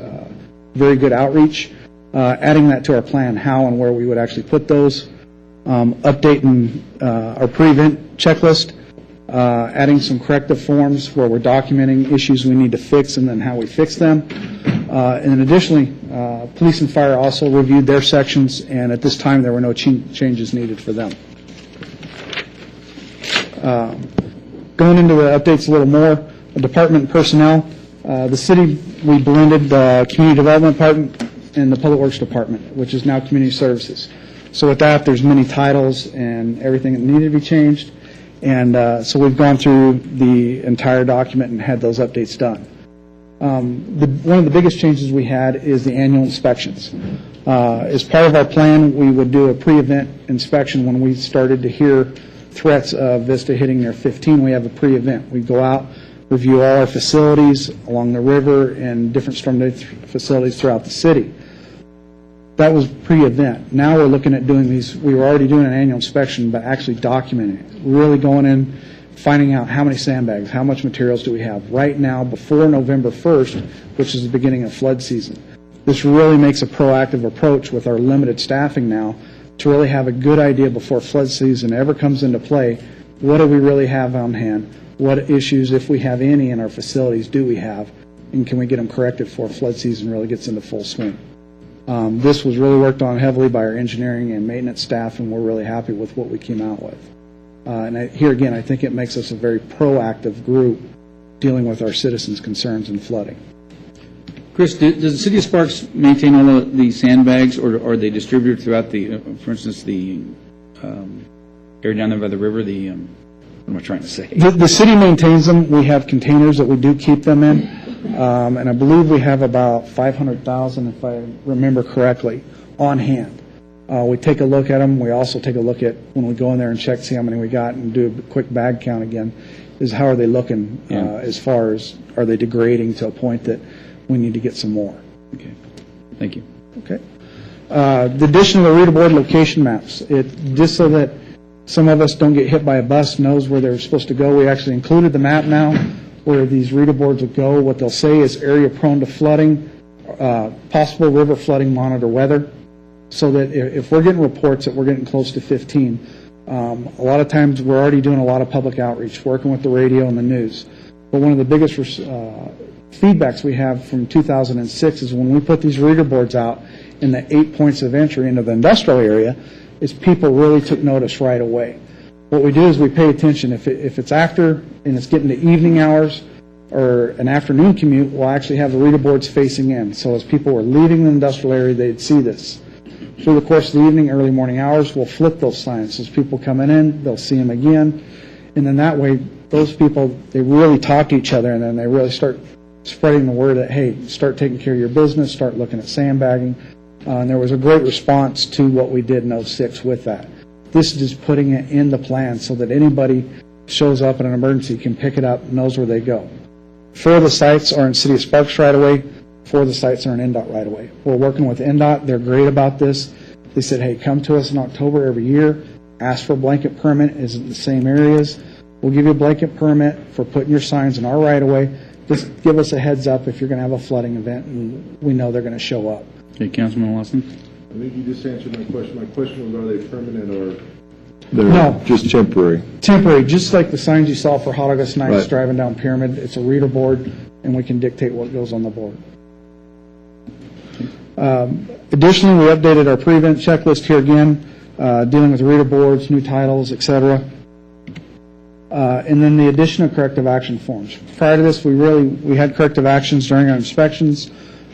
very good outreach. Adding that to our plan, how and where we would actually put those. Updating our pre-event checklist. Adding some corrective forms where we're documenting issues we need to fix and then how we fix them. And additionally, police and fire also reviewed their sections, and at this time there were no changes needed for them. Going into the updates a little more, the department personnel, the city, we blended the community development department and the public works department, which is now community services. So with that, there's many titles and everything that needed to be changed. And so we've gone through the entire document and had those updates done. One of the biggest changes we had is the annual inspections. As part of our plan, we would do a pre-event inspection when we started to hear threats of Vista hitting their 15. We have a pre-event. We go out, review all our facilities along the river and different storm facilities throughout the city. That was pre-event. Now we're looking at doing these. We were already doing an annual inspection, but actually documenting it. Really going in, finding out how many sandbags, how much materials do we have right now before November 1st, which is the beginning of flood season. This really makes a proactive approach with our limited staffing now to really have a good idea before flood season ever comes into play. What do we really have on hand? What issues, if we have any in our facilities, do we have? And can we get them corrected before flood season really gets into full swing? This was really worked on heavily by our engineering and maintenance staff, and we're really happy with what we came out with. Here again, I think it makes us a very proactive group dealing with our citizens' concerns in flooding. Chris, does the city of Sparks maintain all of the sandbags, or are they distributed throughout the, for instance, the area down there by the river, the, what am I trying to say? The city maintains them. We have containers that we do keep them in. And I believe we have about 500,000, if I remember correctly, on hand. We take a look at them. We also take a look at, when we go in there and check, see how many we got, and do a quick bag count again, is how are they looking as far as, are they degrading to a point that we need to get some more? Okay. Thank you. Okay. The addition of the reader board location maps, just so that some of us don't get hit by a bus, knows where they're supposed to go. We actually included the map now where these reader boards will go. What they'll say is area prone to flooding, possible river flooding, monitor weather, so that if we're getting reports that we're getting close to 15, a lot of times we're already doing a lot of public outreach, working with the radio and the news. But one of the biggest feedbacks we have from 2006 is when we put these reader boards out in the 8 points of entry into the industrial area, is people really took notice right away. What we do is we pay attention. If it's after and it's getting to evening hours or an afternoon commute, we'll actually have the reader boards facing in. So as people were leaving the industrial area, they'd see this. Through the course of the evening, early morning hours, we'll flip those signs. As people coming in, they'll see them again. And then that way, those people, they really talk to each other, and then they really start spreading the word that, hey, start taking care of your business, start looking at sandbagging. And there was a great response to what we did in 06 with that. This is just putting it in the plan so that anybody shows up in an emergency can pick it up, knows where they go. 4 of the sites are in City of Sparks right away. 4 of the sites are in NDOT right away. We're working with NDOT. They're great about this. They said, hey, come to us in October every year. Ask for a blanket permit. Is it the same areas? We'll give you a blanket permit for putting your signs in our right of way. Just give us a heads up if you're going to have a flooding event, and we know they're going to show up. Okay, Councilman Lawson? I think you just answered my question. My question was, are they permanent or they're No. just temporary? Temporary, just like the signs you saw for Hot August Nights Right. driving down Pyramid. It's a reader board, and we can dictate what goes on the board. Additionally, we updated our pre-event checklist here again, dealing with reader boards, new titles, et cetera. And then the addition of corrective action forms. Prior to this, we had corrective actions during our inspections,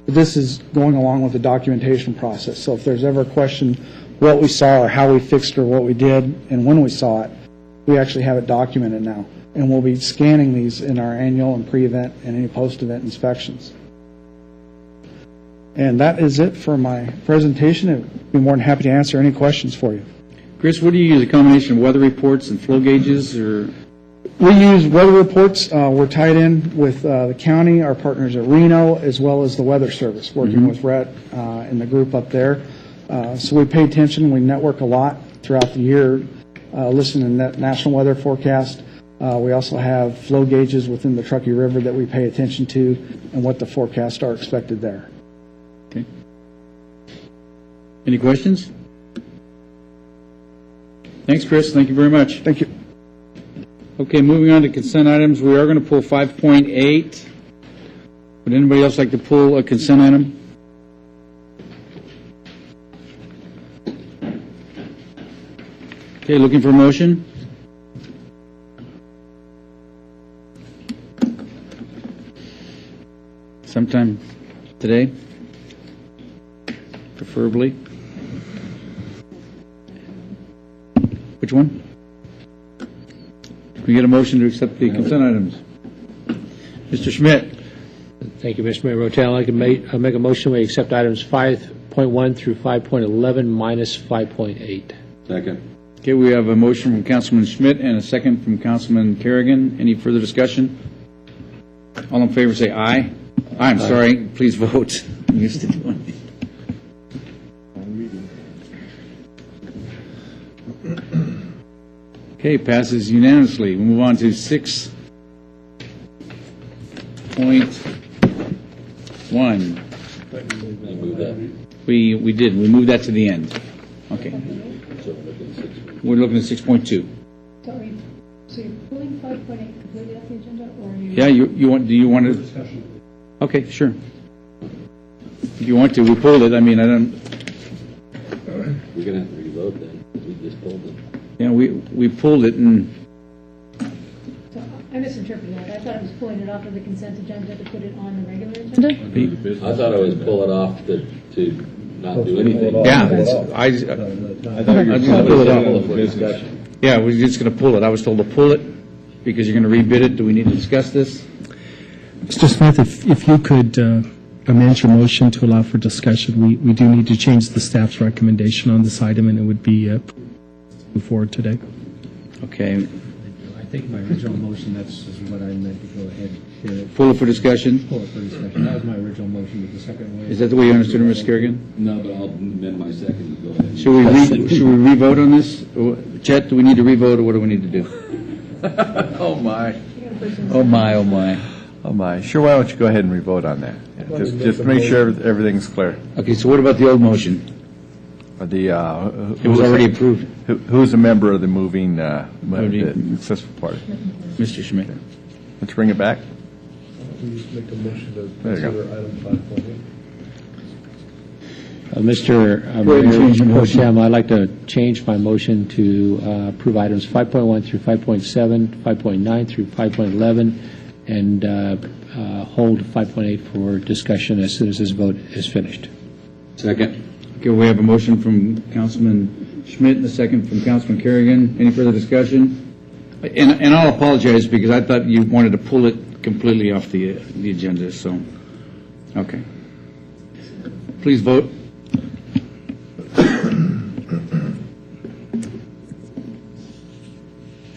but this is going along with the documentation process. So if there's ever a question what we saw or how we fixed or what we did and when we saw it, we actually have it documented now. And we'll be scanning these in our annual and pre-event and any post-event inspections. And that is it for my presentation. I'd be more than happy to answer any questions for you. Chris, what do you use, a combination of weather reports and flow gauges, or? We use weather reports. We're tied in with the county, our partners at Reno, as well as the Weather Service, working with Rhett and the group up there. So we pay attention. We network a lot throughout the year, listening to national weather forecast. We also have flow gauges within the Truckee River that we pay attention to and what the forecasts are expected there. Okay. Any questions? Thanks, Chris. Thank you very much. Thank you. Okay, moving on to consent items. We are going to pull 5.8. Would anybody else like to pull a consent item? Okay, looking for a motion? Sometime today, preferably. Which one? Can we get a motion to accept the consent items? Mr. Schmidt. Thank you, Mr. Mayor Rotel. I can make a motion we accept items 5.1 through 5.11 minus 5.8. Second. Okay, we have a motion from Councilman Schmidt and a second from Councilman Kerrigan. Any further discussion? All in favor say aye. I'm sorry, please vote. I'm used to doing it. Okay, passes unanimously. We move on to 6.1. We did. We moved that to the end. Okay. We're looking at 6.2. Sorry, so you're pulling 5.8 completely off the agenda, or are you? Yeah, you want? Do you want to? Okay, sure. If you want to, we pulled it. I mean, I don't. We're going to have to reload then. We just pulled it. Yeah, we pulled it and. So I misinterpreted that. I thought it was pulling it off of the consent agenda to put it on the regular agenda. I thought I was pull it off to not do anything. Yeah, I was going to pull it off. Discussion. Yeah, we're just going to pull it. I was told to pull it because you're going to rebid it. Do we need to discuss this? Mr. Smith, if you could amend your motion to allow for discussion. We do need to change the staff's recommendation on this item, and it would be move forward today. Okay. I think my original motion, that's what I meant to go ahead here. Pull it for discussion? Pull it for discussion. That was my original motion, but the second way. Is that the way you understood it, Ms. Kerrigan? No, but I'll amend my second to go ahead. Should we re-vote on this? Chet, do we need to re-vote, or what do we need to do? Oh, my. Oh, my, oh, my. Oh, my. Sure, why don't you go ahead and re-vote on that? Yeah, just make sure everything's clear. Okay, so what about the old motion? It was already approved. Who's a member of the moving, the successful party? Mr. Schmidt. Let's bring it back. Make a motion to There you go. consider item 5.8. Mr. Go ahead and change your Mayor Pro motion. Tem, I'd like to change my motion to approve items 5.1 through 5.7, 5.9 through 5.11, and hold 5.8 for discussion as soon as this vote is finished. Second. Okay, we have a motion from Councilman Schmidt and a second from Councilman Kerrigan. Any further discussion? And I'll apologize because I thought you wanted to pull it completely off the agenda, so, okay. Please vote.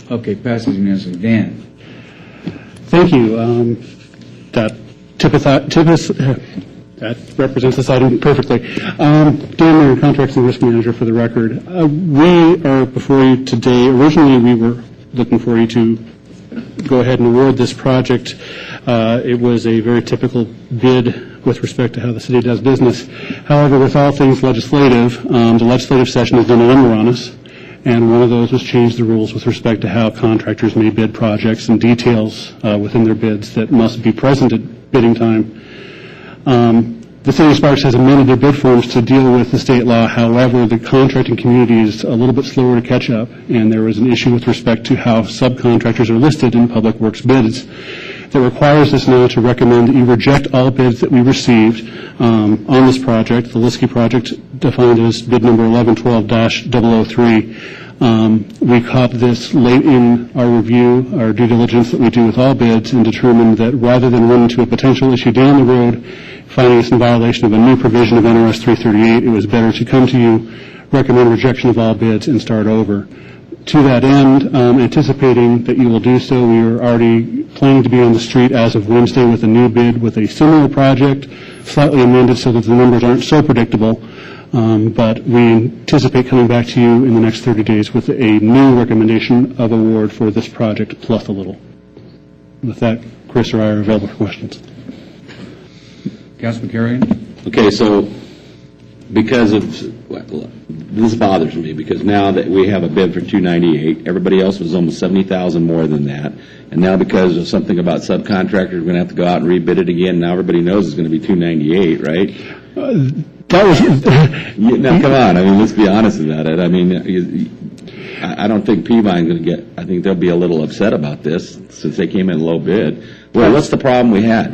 Okay, passes unanimously. Dan? Thank you. That represents this item perfectly. Dan Mayer, Contracts and Risk Manager for the record. We are before you today. Originally, we were looking for you to go ahead and award this project. It was a very typical bid with respect to how the city does business. However, with all things legislative, the legislative session has done a number on us, and one of those was change the rules with respect to how contractors may bid projects and details within their bids that must be present at bidding time. The City of Sparks has amended their bid forms to deal with the state law. However, the contracting community is a little bit slower to catch up, and there was an issue with respect to how subcontractors are listed in public works bids that requires us now to recommend that you reject all bids that we received on this project, the Liskey project, defined as bid number 1112-003. We caught this late in our review, our due diligence that we do with all bids, and determined that rather than run into a potential issue down the road, finding us in violation of a new provision of NRS 338, it was better to come to you, recommend rejection of all bids, and start over. To that end, anticipating that you will do so, we are already planning to be on the street as of Wednesday with a new bid with a similar project, slightly amended so that the numbers aren't so predictable. But we anticipate coming back to you in the next 30 days with a new recommendation of award for this project plus a little. With that, Chris or I are available for questions. Councilman Kerrigan? Okay, so because of, well, this bothers me because now that we have a bid for 298, everybody else was almost 70,000 more than that, and now because of something about subcontractors, we're going to have to go out and rebid it again. Now everybody knows it's going to be 298, right? That was now, come on. I mean, let's be honest about it. I mean, I don't think Peavine's going to get. I think they'll be a little upset about this since they came in low bid. Well, what's the problem we had?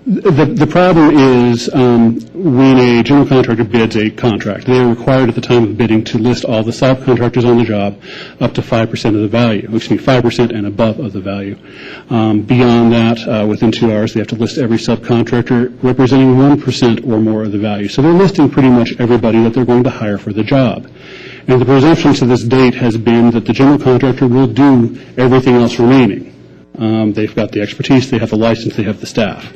The problem is when a general contractor bids a contract, they are required at the time of bidding to list all the subcontractors on the job up to 5% of the value, 5% and above of the value. Beyond that, within 2 hours, they have to list every subcontractor representing 1% or more of the value. So they're listing pretty much everybody that they're going to hire for the job. And the presumption to this date has been that the general contractor will do everything else remaining. They've got the expertise, they have the license, they have the staff.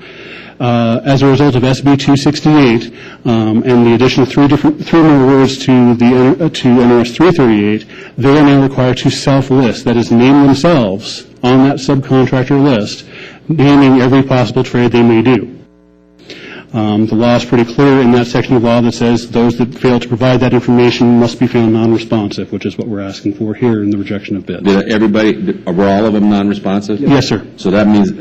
As a result of SB 268 and the addition of three more words to NRS 338, they are now required to self-list, that is, name themselves on that subcontractor list, naming every possible trade they may do. The law is pretty clear in that section of law that says those that fail to provide that information must be found non-responsive, which is what we're asking for here in the rejection of bids. Were all of them non-responsive? Yes, sir. So that means,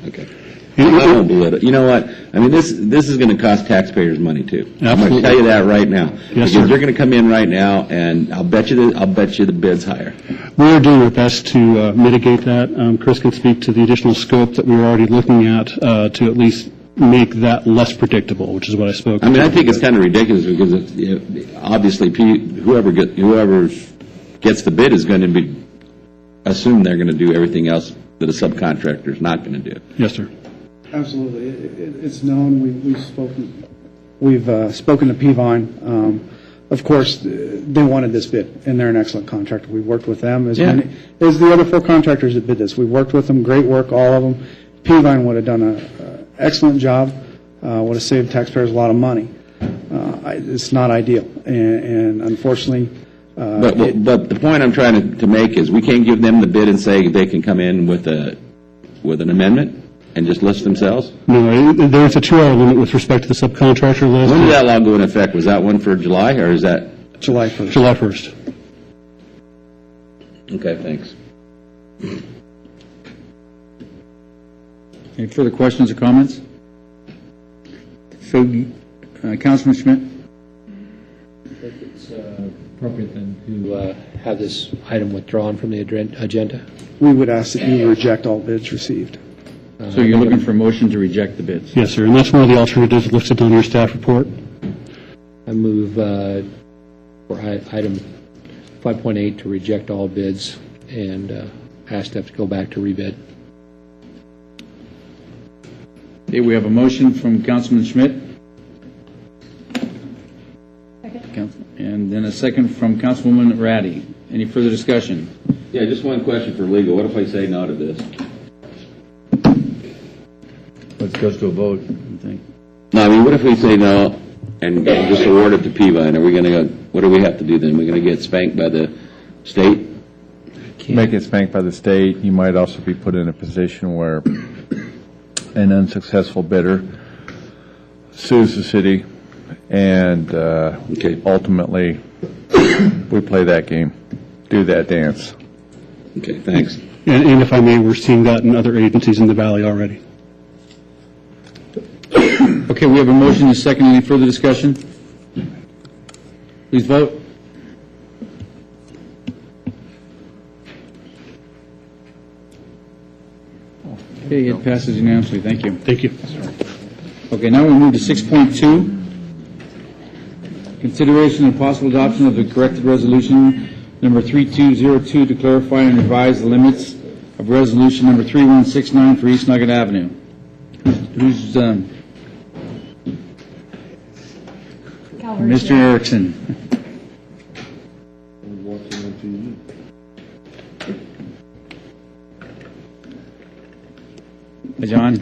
okay. I don't believe it. You know what? I mean, this is going to cost taxpayers money too. Absolutely. I'm going to tell you that right now. Yes, because sir. they're going to come in right now, and I'll bet you the bid's higher. We are doing our best to mitigate that. Chris can speak to the additional scope that we're already looking at least make that less predictable, which is what I spoke. I mean, I think it's kind of ridiculous because obviously whoever gets the bid is going to assume they're going to do everything else that a subcontractor is not going to do. Yes, sir. Absolutely. It's known. We've spoken to Peavine. Of course, they wanted this bid, and they're an excellent contractor. We worked with them as many as the other 4 contractors that bid this. We worked with them. Great work, all of them. Peavine would have done an excellent job. Would have saved taxpayers a lot of money. It's not ideal, and unfortunately. But the point I'm trying to make is we can't give them the bid and say they can come in with an amendment and just list themselves? No, there's a 2-hour limit with respect to the subcontractor list. When did that law go into effect? Was that one for July, or is that? July 1st. July 1st. Okay, thanks. Any further questions or comments? So, Councilman Schmidt? I think it's appropriate then to have this item withdrawn from the agenda. We would ask that you reject all bids received. So you're looking for a motion to reject the bids? Yes, sir, and that's one of the alternatives listed on your staff report. I move for item 5.8 to reject all bids and ask staff to go back to rebid. Okay, we have a motion from Councilman Schmidt. And then a second from Councilwoman Ratty. Any further discussion? Yeah, just one question for legal. What if I say no to this? Let's go to a vote, I think. No, I mean, what if we say no and just award it to Peavine? Are we going to go, what do we have to do then? We're going to get spanked by the state? Make it spanked by the state. You might also be put in a position where an unsuccessful bidder sues the city, and ultimately we play that game, do that dance. Okay, thanks. And if I may, we're seeing that in other agencies in the valley already. Okay, we have a motion and a second. Any further discussion? Please vote. Okay, it passes unanimously. Thank you. Thank you. Okay, now we'll move to 6.2. Consideration and possible adoption of the corrected resolution number 3202 to clarify and revise the limits of resolution number 3169 for East Nugget Avenue. Who's Mr. Erickson? Hi, John.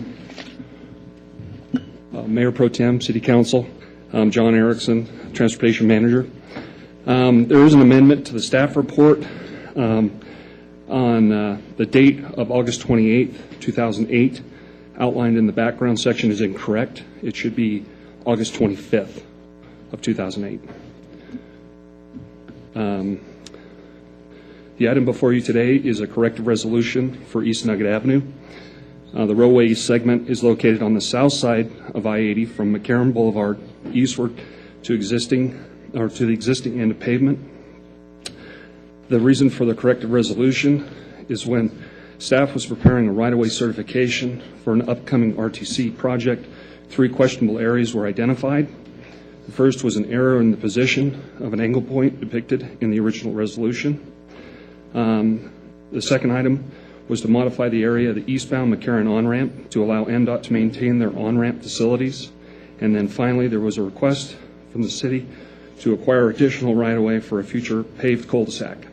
Mayor Pro Tem, City Council, I'm John Erickson, Transportation Manager. There is an amendment to the staff report on the date of August 28th, 2008. Outlined in the background section is incorrect. It should be August 25th of 2008. The item before you today is a corrected resolution for East Nugget Avenue. The roadway segment is located on the south side of I-80 from McCarran Boulevard eastward to the existing end of pavement. The reason for the corrected resolution is when staff was preparing a right-of-way certification for an upcoming RTC project, 3 questionable areas were identified. The first was an error in the position of an angle point depicted in the original resolution. The second item was to modify the area of the eastbound McCarran on-ramp to allow NDOT to maintain their on-ramp facilities. And then finally, there was a request from the city to acquire additional right-of-way for a future paved cul-de-sac.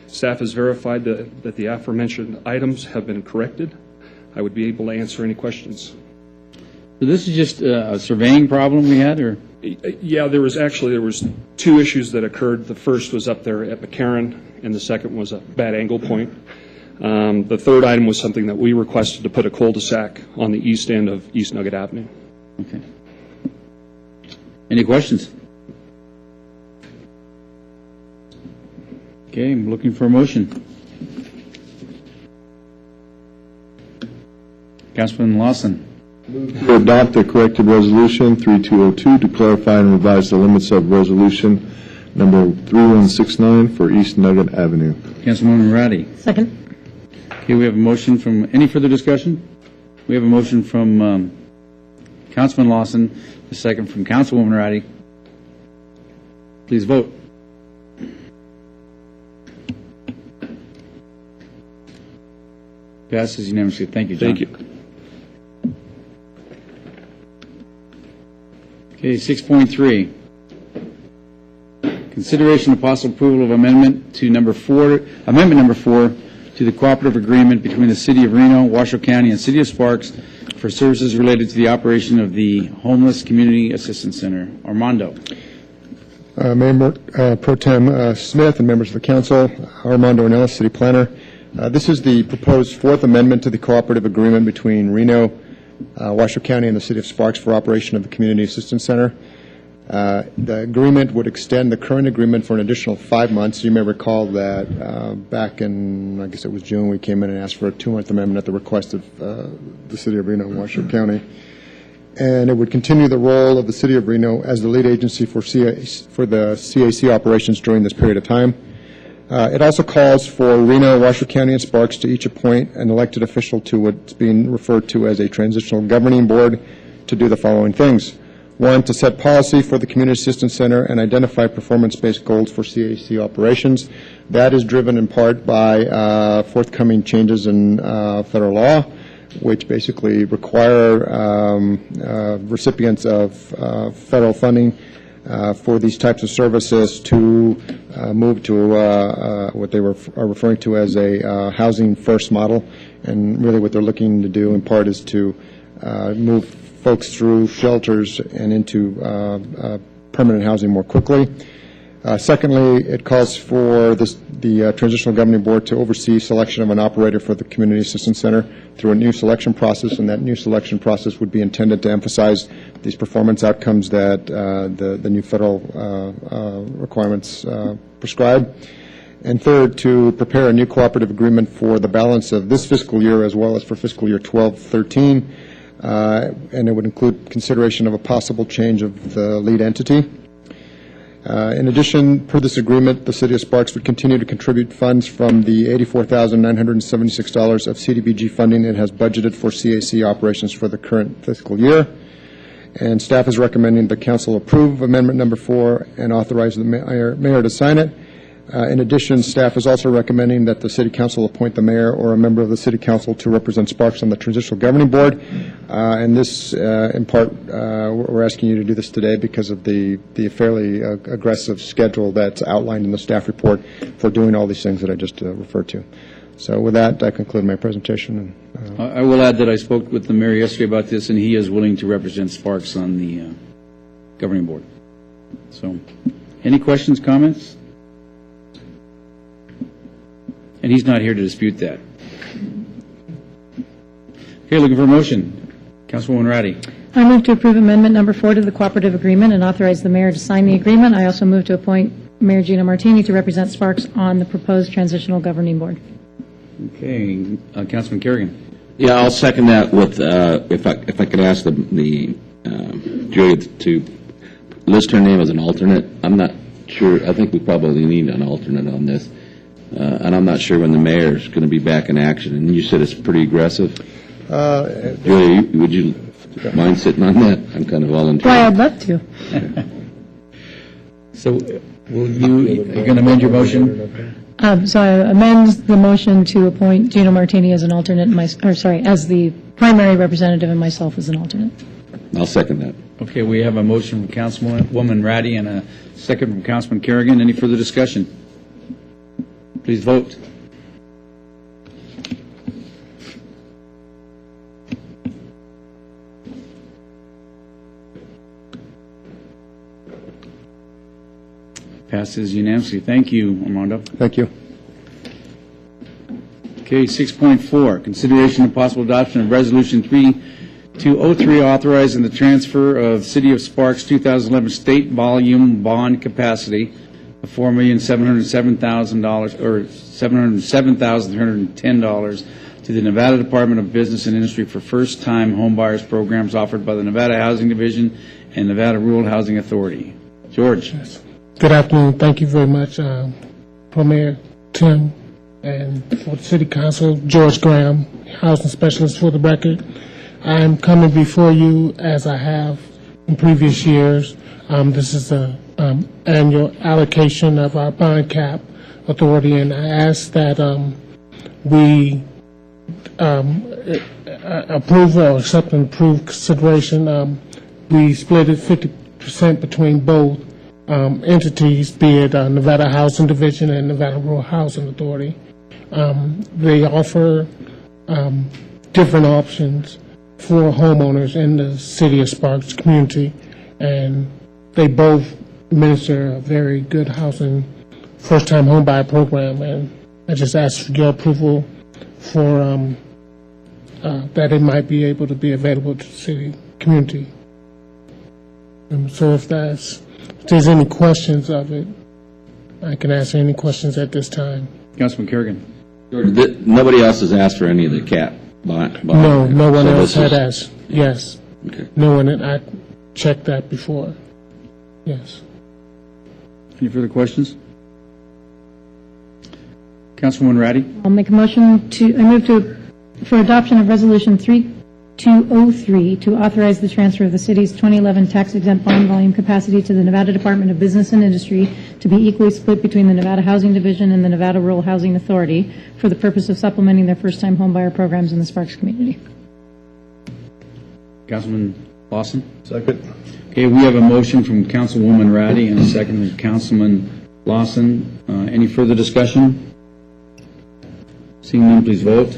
Staff has verified that the aforementioned items have been corrected. I would be able to answer any questions. So this is just a surveying problem we had, or? Yeah, there was 2 issues that occurred. The first was up there at McCarran, and the second was a bad angle point. The third item was something that we requested to put a cul-de-sac on the east end of East Nugget Avenue. Okay. Any questions? Okay, I'm looking for a motion. Councilman Lawson. To adopt the corrected resolution 3202 to clarify and revise the limits of resolution number 3169 for East Nugget Avenue. Councilwoman Ratty. Second. Okay, we have a motion from, any further discussion? We have a motion from Councilman Lawson, a second from Councilwoman Ratty. Please vote. Passes unanimously. Thank you, John. Thank you. Okay, 6.3. Consideration of possible approval of amendment number 4 to the cooperative agreement between the City of Reno, Washoe County, and City of Sparks for services related to the operation of the Homeless Community Assistance Center. Armando. Mayor Pro Tem Smith and members of the council, Armando Ornelas, City Planner. This is the proposed fourth amendment to the cooperative agreement between Reno, Washoe County, and the City of Sparks for operation of the Community Assistance Center. The agreement would extend the current agreement for an additional 5 months. You may recall that back in, I guess it was June, we came in and asked for a 2-month amendment at the request of the City of Reno and Washoe County. And it would continue the role of the City of Reno as the lead agency for the CAC operations during this period of time. It also calls for Reno, Washoe County, and Sparks to each appoint an elected official to what's being referred to as a transitional governing board to do the following things. 1, to set policy for the Community Assistance Center and identify performance-based goals for CAC operations. That is driven in part by forthcoming changes in federal law, which basically require recipients of federal funding for these types of services to move to what they are referring to as a housing first model. And really what they're looking to do in part is to move folks through shelters and into permanent housing more quickly. Secondly, it calls for the Transitional Governing Board to oversee selection of an operator for the Community Assistance Center through a new selection process, and that new selection process would be intended to emphasize these performance outcomes that the new federal requirements prescribe. And third, to prepare a new cooperative agreement for the balance of this fiscal year as well as for fiscal year 12-13, and it would include consideration of a possible change of the lead entity. In addition, per this agreement, the City of Sparks would continue to contribute funds from the $84,976 of CDBG funding it has budgeted for CAC operations for the current fiscal year. And staff is recommending the council approve amendment number 4 and authorize the mayor to sign it. In addition, staff is also recommending that the City Council appoint the mayor or a member of the City Council to represent Sparks on the Transitional Governing Board. And this, in part, we're asking you to do this today because of the fairly aggressive schedule that's outlined in the staff report for doing all these things that I just referred to. So with that, I conclude my presentation. I will add that I spoke with the mayor yesterday about this, and he is willing to represent Sparks on the governing board. So, any questions, comments? And he's not here to dispute that. Okay, looking for a motion. Councilwoman Ratty. I move to approve amendment number 4 to the cooperative agreement and authorize the mayor to sign the agreement. I also move to appoint Mayor Gina Martini to represent Sparks on the proposed transitional governing board. Okay, Councilman Kerrigan. Yeah, I'll second that with, if I could ask the Julia to list her name as an alternate. I'm not sure, I think we probably need an alternate on this. And I'm not sure when the mayor is going to be back in action. And you said it's pretty aggressive. Julia, would you mind sitting on that? I'm kind of volunteering. Why, I'd love to. So, will you're going to amend your motion? So I amend the motion to appoint Gina Martini as an alternate, as the primary representative and myself as an alternate. I'll second that. Okay, we have a motion from Councilwoman Ratty and a second from Councilman Kerrigan. Any further discussion? Please vote. Passes unanimously. Thank you, Armando. Thank you. Okay, 6.4, consideration and possible adoption of Resolution 3203 authorizing the transfer of City of Sparks 2011 state volume bond capacity of $4,707,000 or $707,310 to the Nevada Department of Business and Industry for first-time homebuyers programs offered by the Nevada Housing Division and Nevada Rural Housing Authority. George. Good afternoon. Thank you very much, Mayor Tim, and for the City Council, George Graham, Housing Specialist for the record. I am coming before you as I have in previous years. This is the annual allocation of our bond cap authority, and I ask that we approve or accept and approve consideration. We split it 50% between both entities, be it Nevada Housing Division and Nevada Rural Housing Authority. They offer different options for homeowners in the city of Sparks community, and they both administer a very good housing first-time homebuyer program, and I just ask for your approval for that it might be able to be available to the city community. So if there's any questions of it, I can answer any questions at this time. Councilman Kerrigan. George, nobody else has asked for any of the CAP bond? No, no one So else this had is- asked. Yes. Okay. No one, I checked that before. Yes. Any further questions? Councilwoman Ratty? I'll make a motion I move for adoption of Resolution 3203 to authorize the transfer of the city's 2011 tax-exempt bond volume capacity to the Nevada Department of Business and Industry to be equally split between the Nevada Housing Division and the Nevada Rural Housing Authority for the purpose of supplementing their first-time homebuyer programs in the Sparks community. Councilman Lawson? Second. Okay, we have a motion from Councilwoman Ratty and a second from Councilman Lawson. Any further discussion? Seeing none, please vote.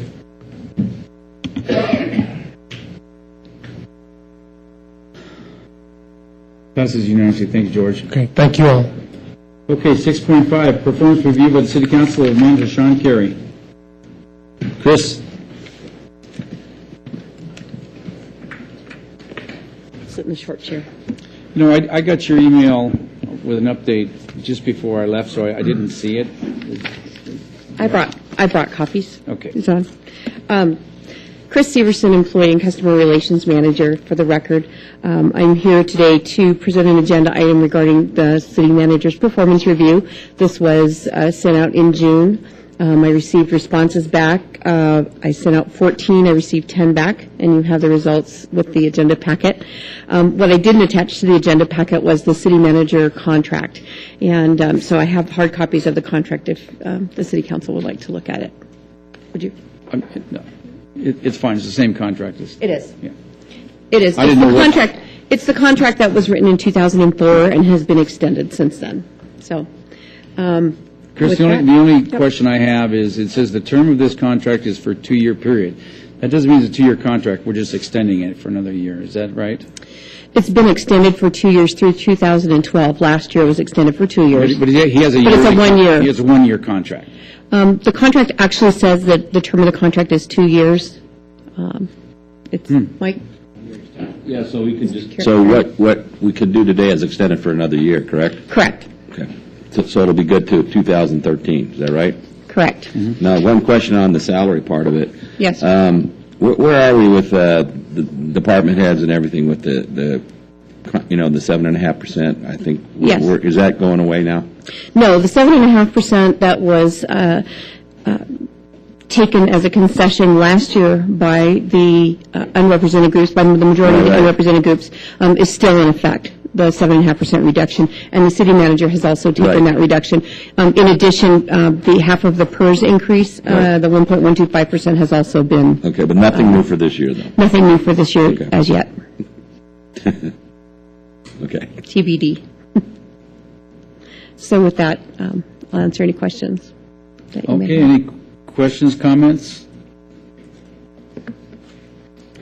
Passes unanimously. Thank you, George. Okay, thank you all. Okay, 6.5, performance review by the City Council of Manager Sean Carey. Chris? Sit in the short chair. You know, I got your email with an update just before I left, so I didn't see it. I brought copies. Okay. It's on. Chris Severson, Employee and Customer Relations Manager, for the record. I'm here today to present an agenda item regarding the city manager's performance review. This was sent out in June. I received responses back. I sent out 14. I received 10 back, and you have the results with the agenda packet. What I didn't attach to the agenda packet was the city manager contract. And so I have hard copies of the contract if the city council would like to look at it. Would you? No, it's fine. It's the same contract. It is. Yeah. It is. I didn't know what- Contract. It's the contract that was written in 2004 and has been extended since then. So, Chris, with the that- only Yep. question I have is, it says the term of this contract is for a 2-year period. That doesn't mean it's a 2-year contract. We're just extending it for another year. Is that right? It's been extended for 2 years through 2012. Last year it was extended for 2 years. But he has a But it's a yearly- 1 year. He has a 1-year contract. The contract actually says that the term of the contract is 2 years. It's, Mike? Yeah, so we can just. So what we could do today is extend it for another year, correct? Correct. Okay. So it'll be good to 2013, is that right? Correct. Now, one question on the salary part of it. Yes. Where are we with the department heads and everything with the 7.5%? I think. Yes. Is that going away now? No, the 7.5% that was taken as a concession last year by the unrepresented groups, by the majority of the unrepresented groups, is still in effect, the 7.5% reduction. And the city manager has also taken that reduction. In addition, the half of the PERS increase, the 1.125% has also been. Okay, but nothing new for this year, though? Nothing new for this year as yet. Okay. TBD. So with that, I'll answer any questions that you may Okay, have. any questions, comments?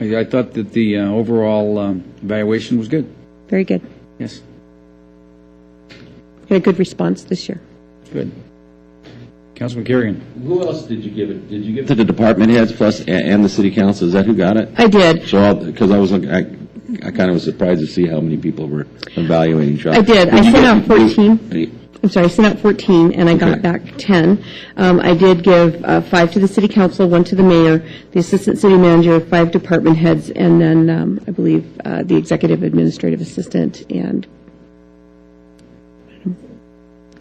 I thought that the overall evaluation was good. Very good. Yes. Had a good response this year. Good. Councilman Kerrigan. Who else did you give it? Did you give it to the department heads plus and the city council? Is that who got it? I did. So, because I was looking, I kind of was surprised to see how many people were evaluating Sean. I did. I you sent get- out 14. I'm sorry, I sent out 14, and I got back 10. I did give 5 to the city council, 1 to the mayor, the assistant city manager, 5 department heads, and then I believe the executive administrative assistant and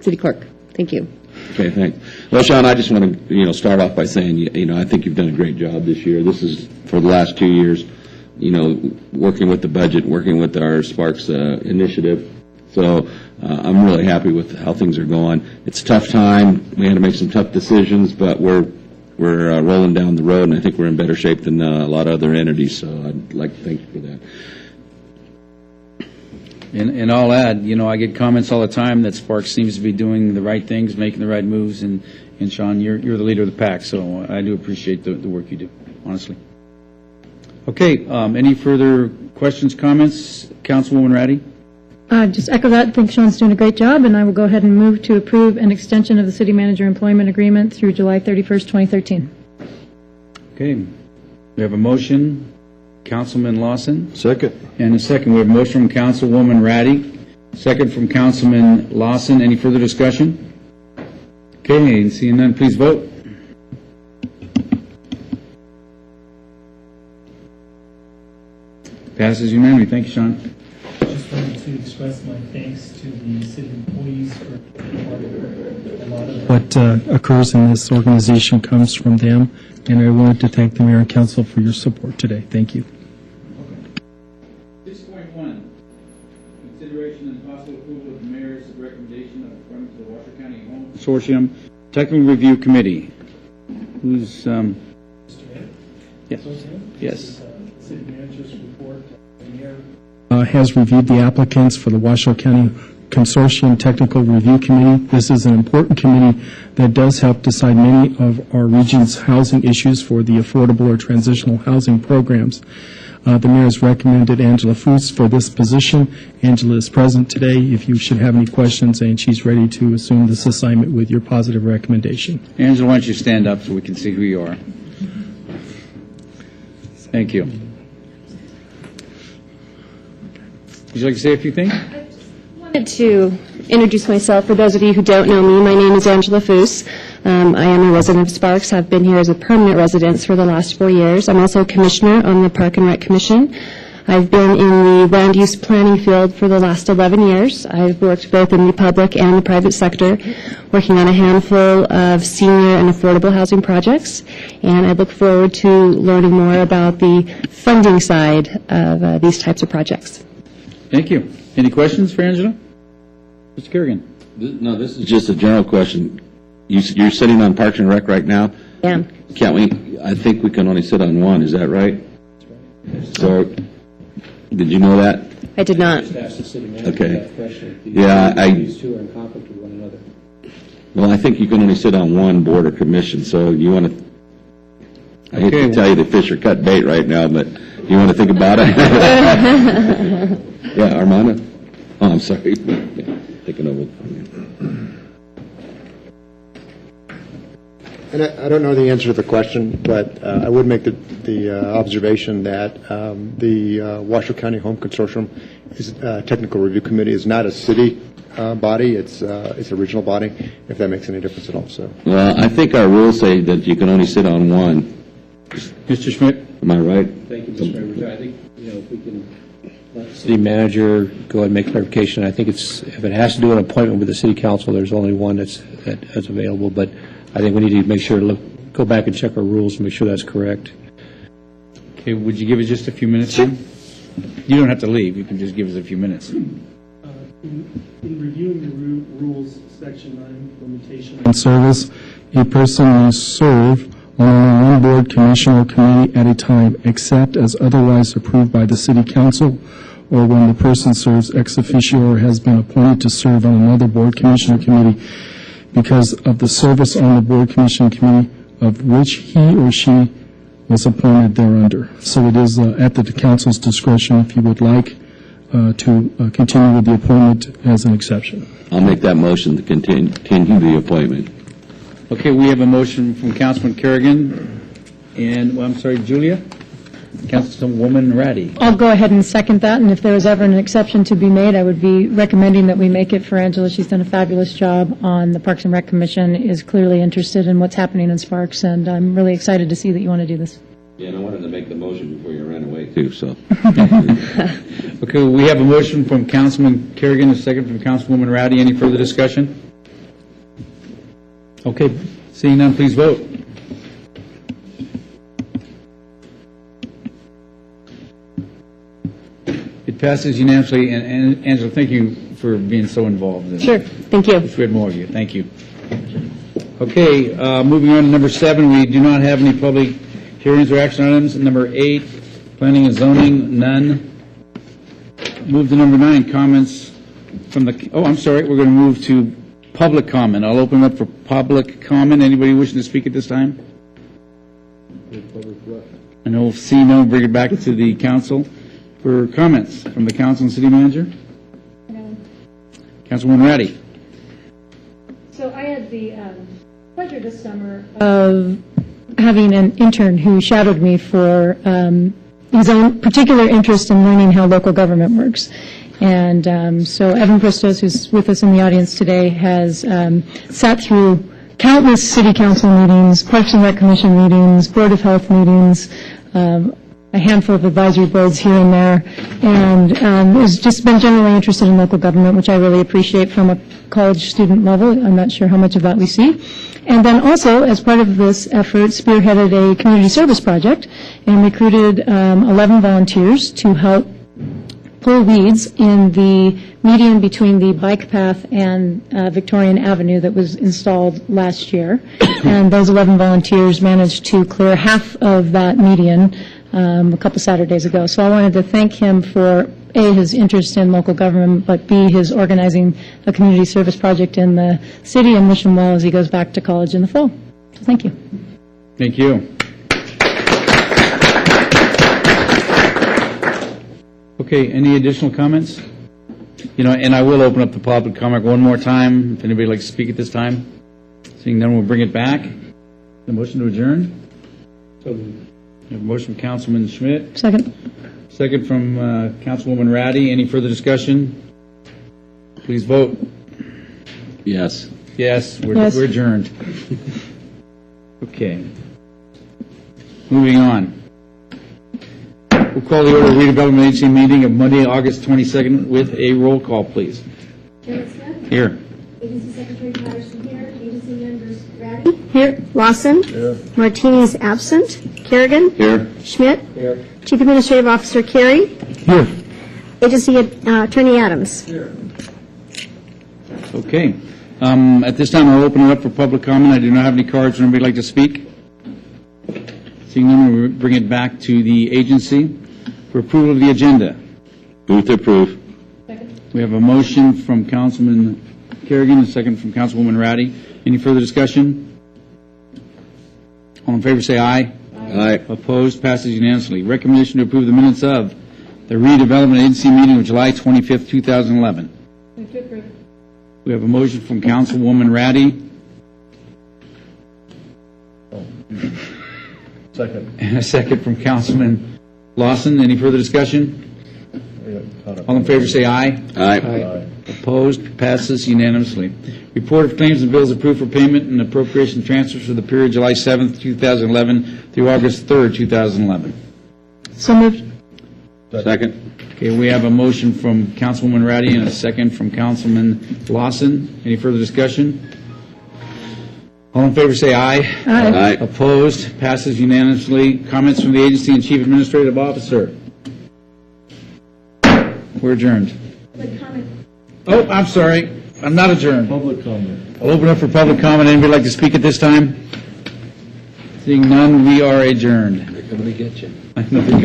city clerk. Thank you. Okay, thanks. Well, Sean, I just want to, start off by saying, I think you've done a great job this year. This is for the last 2 years, working with the budget, working with our Sparks initiative. So I'm really happy with how things are going. It's a tough time. We had to make some tough decisions, but we're rolling down the road, and I think we're in better shape than a lot of other entities. So I'd like to thank you for that. And I'll add, I get comments all the time that Sparks seems to be doing the right things, making the right moves, and Sean, you're the leader of the pack, so I do appreciate the work you do, honestly. Okay, any further questions, comments? Councilwoman Ratty? Just echo that. I think Sean's doing a great job, and I will go ahead and move to approve an extension of the city manager employment agreement through July 31st, 2013. Okay, we have a motion, Councilman Lawson. Second. And a second. We have a motion from Councilwoman Ratty, second from Councilman Lawson. Any further discussion? Okay, seeing none, please vote. Passes unanimously. Thank you, Sean. Just wanted to express my thanks to the city employees for a lot of what occurs in this organization comes from them, and I wanted to thank the mayor and council for your support today. Thank you. 6.1, consideration and possible approval of the mayor's recommendation of appointment to the Washoe County Home Consortium Technical Review Committee. Who's, yes. Yes. City manager's report. The mayor has reviewed the applicants for the Washoe County Consortium Technical Review Committee. This is an important committee that does help decide many of our region's housing issues for the affordable or transitional housing programs. The mayor has recommended Angela Foos for this position. Angela is present today if you should have any questions, and she's ready to assume this assignment with your positive recommendation. Angela, why don't you stand up so we can see who you are? Thank you. Would you like to say a few things? I wanted to introduce myself. For those of you who don't know me, my name is Angela Foos. I am a resident of Sparks. I've been here as a permanent resident for the last 4 years. I'm also a commissioner on the Park and Rec Commission. I've been in the land use planning field for the last 11 years. I've worked both in the public and the private sector, working on a handful of senior and affordable housing projects, and I look forward to learning more about the funding side of these types of projects. Thank you. Any questions for Angela? Mr. Kerrigan? No, this is just a general question. You're sitting on Parks and Rec right now? Yeah. Can't we, I think we can only sit on one, is that right? So, did you know that? I did not. Okay. Yeah, These two are in conflict with one another. well, I think you can only sit on one board or commission, so you want to, I hate to tell you the fish are cut bait right now, but you want to think about it? Yeah, Armando? Oh, I'm sorry. Yeah, taking over. And I don't know the answer to the question, but I would make the observation that the Washoe County Home Consortium Technical Review Committee is not a city body. It's a regional body, if that makes any difference at all. So. Well, I think our rules say that you can only sit on one. Mr. Schmidt? Am I right? Thank you, Mr. Mayor. I think, if we can let the city manager go ahead and make clarification, I think if it has to do an appointment with the city council, there's only one that's available, but I think we need to make sure to go back and check our rules and make sure that's correct. Okay, would you give us just a few minutes? Sure. You don't have to leave. You can just give us a few minutes. In reviewing the rules, section 9, limitation on service, a person may serve on only one board, commission, or committee at a time, except as otherwise approved by the city council, or when the person serves ex officio or has been appointed to serve on another board, commission, or committee because of the service on the board, commission, committee of which he or she was appointed thereunder. So it is at the council's discretion if you would like to continue with the appointment as an exception. I'll make that motion to continue the appointment. Okay, we have a motion from Councilman Kerrigan and, well, I'm sorry, Julia? Councilwoman Ratty. I'll go ahead and second that, and if there was ever an exception to be made, I would be recommending that we make it for Angela. She's done a fabulous job on the Parks and Rec Commission, is clearly interested in what's happening in Sparks, and I'm really excited to see that you want to do this. Yeah, and I wanted to make the motion before you ran away, too, so. Okay, we have a motion from Councilman Kerrigan, a second from Councilwoman Ratty. Any further discussion? Okay, seeing none, please vote. It passes unanimously, and Angela, thank you for being so involved. Sure, thank you. Wish we had more of you. Thank you. Okay, moving on to number 7, we do not have any public hearings or action items. Number 8, planning and zoning, none. Move to number 9, comments from the, I'm sorry, we're going to move to public comment. I'll open up for public comment. Anybody wishing to speak at this time? And we'll see no, bring it back to the council for comments from the council and city manager. Councilwoman Ratty. So I had the pleasure this summer of having an intern who shadowed me for his own particular interest in learning how local government works. And so Evan Pristos, who's with us in the audience today, has sat through countless city council meetings, Parks and Rec Commission meetings, Board of Health meetings, a handful of advisory boards here and there, and has just been generally interested in local government, which I really appreciate from a college student level. I'm not sure how much of that we see. And then also, as part of this effort, spearheaded a community service project and recruited 11 volunteers to help pull weeds in the median between the bike path and Victorian Avenue that was installed last year. And those 11 volunteers managed to clear half of that median a couple Saturdays ago. So I wanted to thank him for, A, his interest in local government, but B, his organizing a community service project in the city, and wish him well as he goes back to college in the fall. So thank you. Thank you. Okay, any additional comments? And I will open up the public comment one more time, if anybody would like to speak at this time. Seeing none, we'll bring it back. The motion to adjourn? We have a motion from Councilman Schmidt. Second. Second from Councilwoman Ratty. Any further discussion? Please vote. Yes. Yes, we're adjourned. Okay. Moving on. We'll call the order of redevelopment agency meeting of Monday, August 22nd with a roll call, please. Chairman Smith? Here. Agency Secretary Patterson here. Agency members Ratty? Here. Lawson? Here. Martinez absent. Kerrigan? Here. Schmidt? Here. Chief Administrative Officer Carey? Here. Agency Attorney Adams? Here. Okay. At this time, I'll open it up for public comment. I do not have any cards. Would anybody like to speak? Seeing none, we'll bring it back to the agency for approval of the agenda. Move to approve. Second. We have a motion from Councilman Kerrigan, a second from Councilwoman Ratty. Any further discussion? All in favor say aye. Aye. Opposed? Passes unanimously. Recommendation to approve the minutes of the redevelopment agency meeting of July 25th, 2011. Move to approve. We have a motion from Councilwoman Ratty. Second. And a second from Councilman Lawson. Any further discussion? All in favor say aye. Aye. Opposed? Passes unanimously. Report of claims and bills approved for payment and appropriation transfers for the period July 7th, 2011 through August 3rd, 2011. So moved. Second. Okay, we have a motion from Councilwoman Ratty and a second from Councilman Lawson. Any further discussion? All in favor say aye. Aye. Aye. Opposed? Passes unanimously. Comments from the agency and Chief Administrative Officer. We're adjourned. Oh, I'm sorry. I'm not adjourned. Public comment. I'll open up for public comment. Anybody like to speak at this time? Seeing none, we are adjourned. They're coming to get you. I know.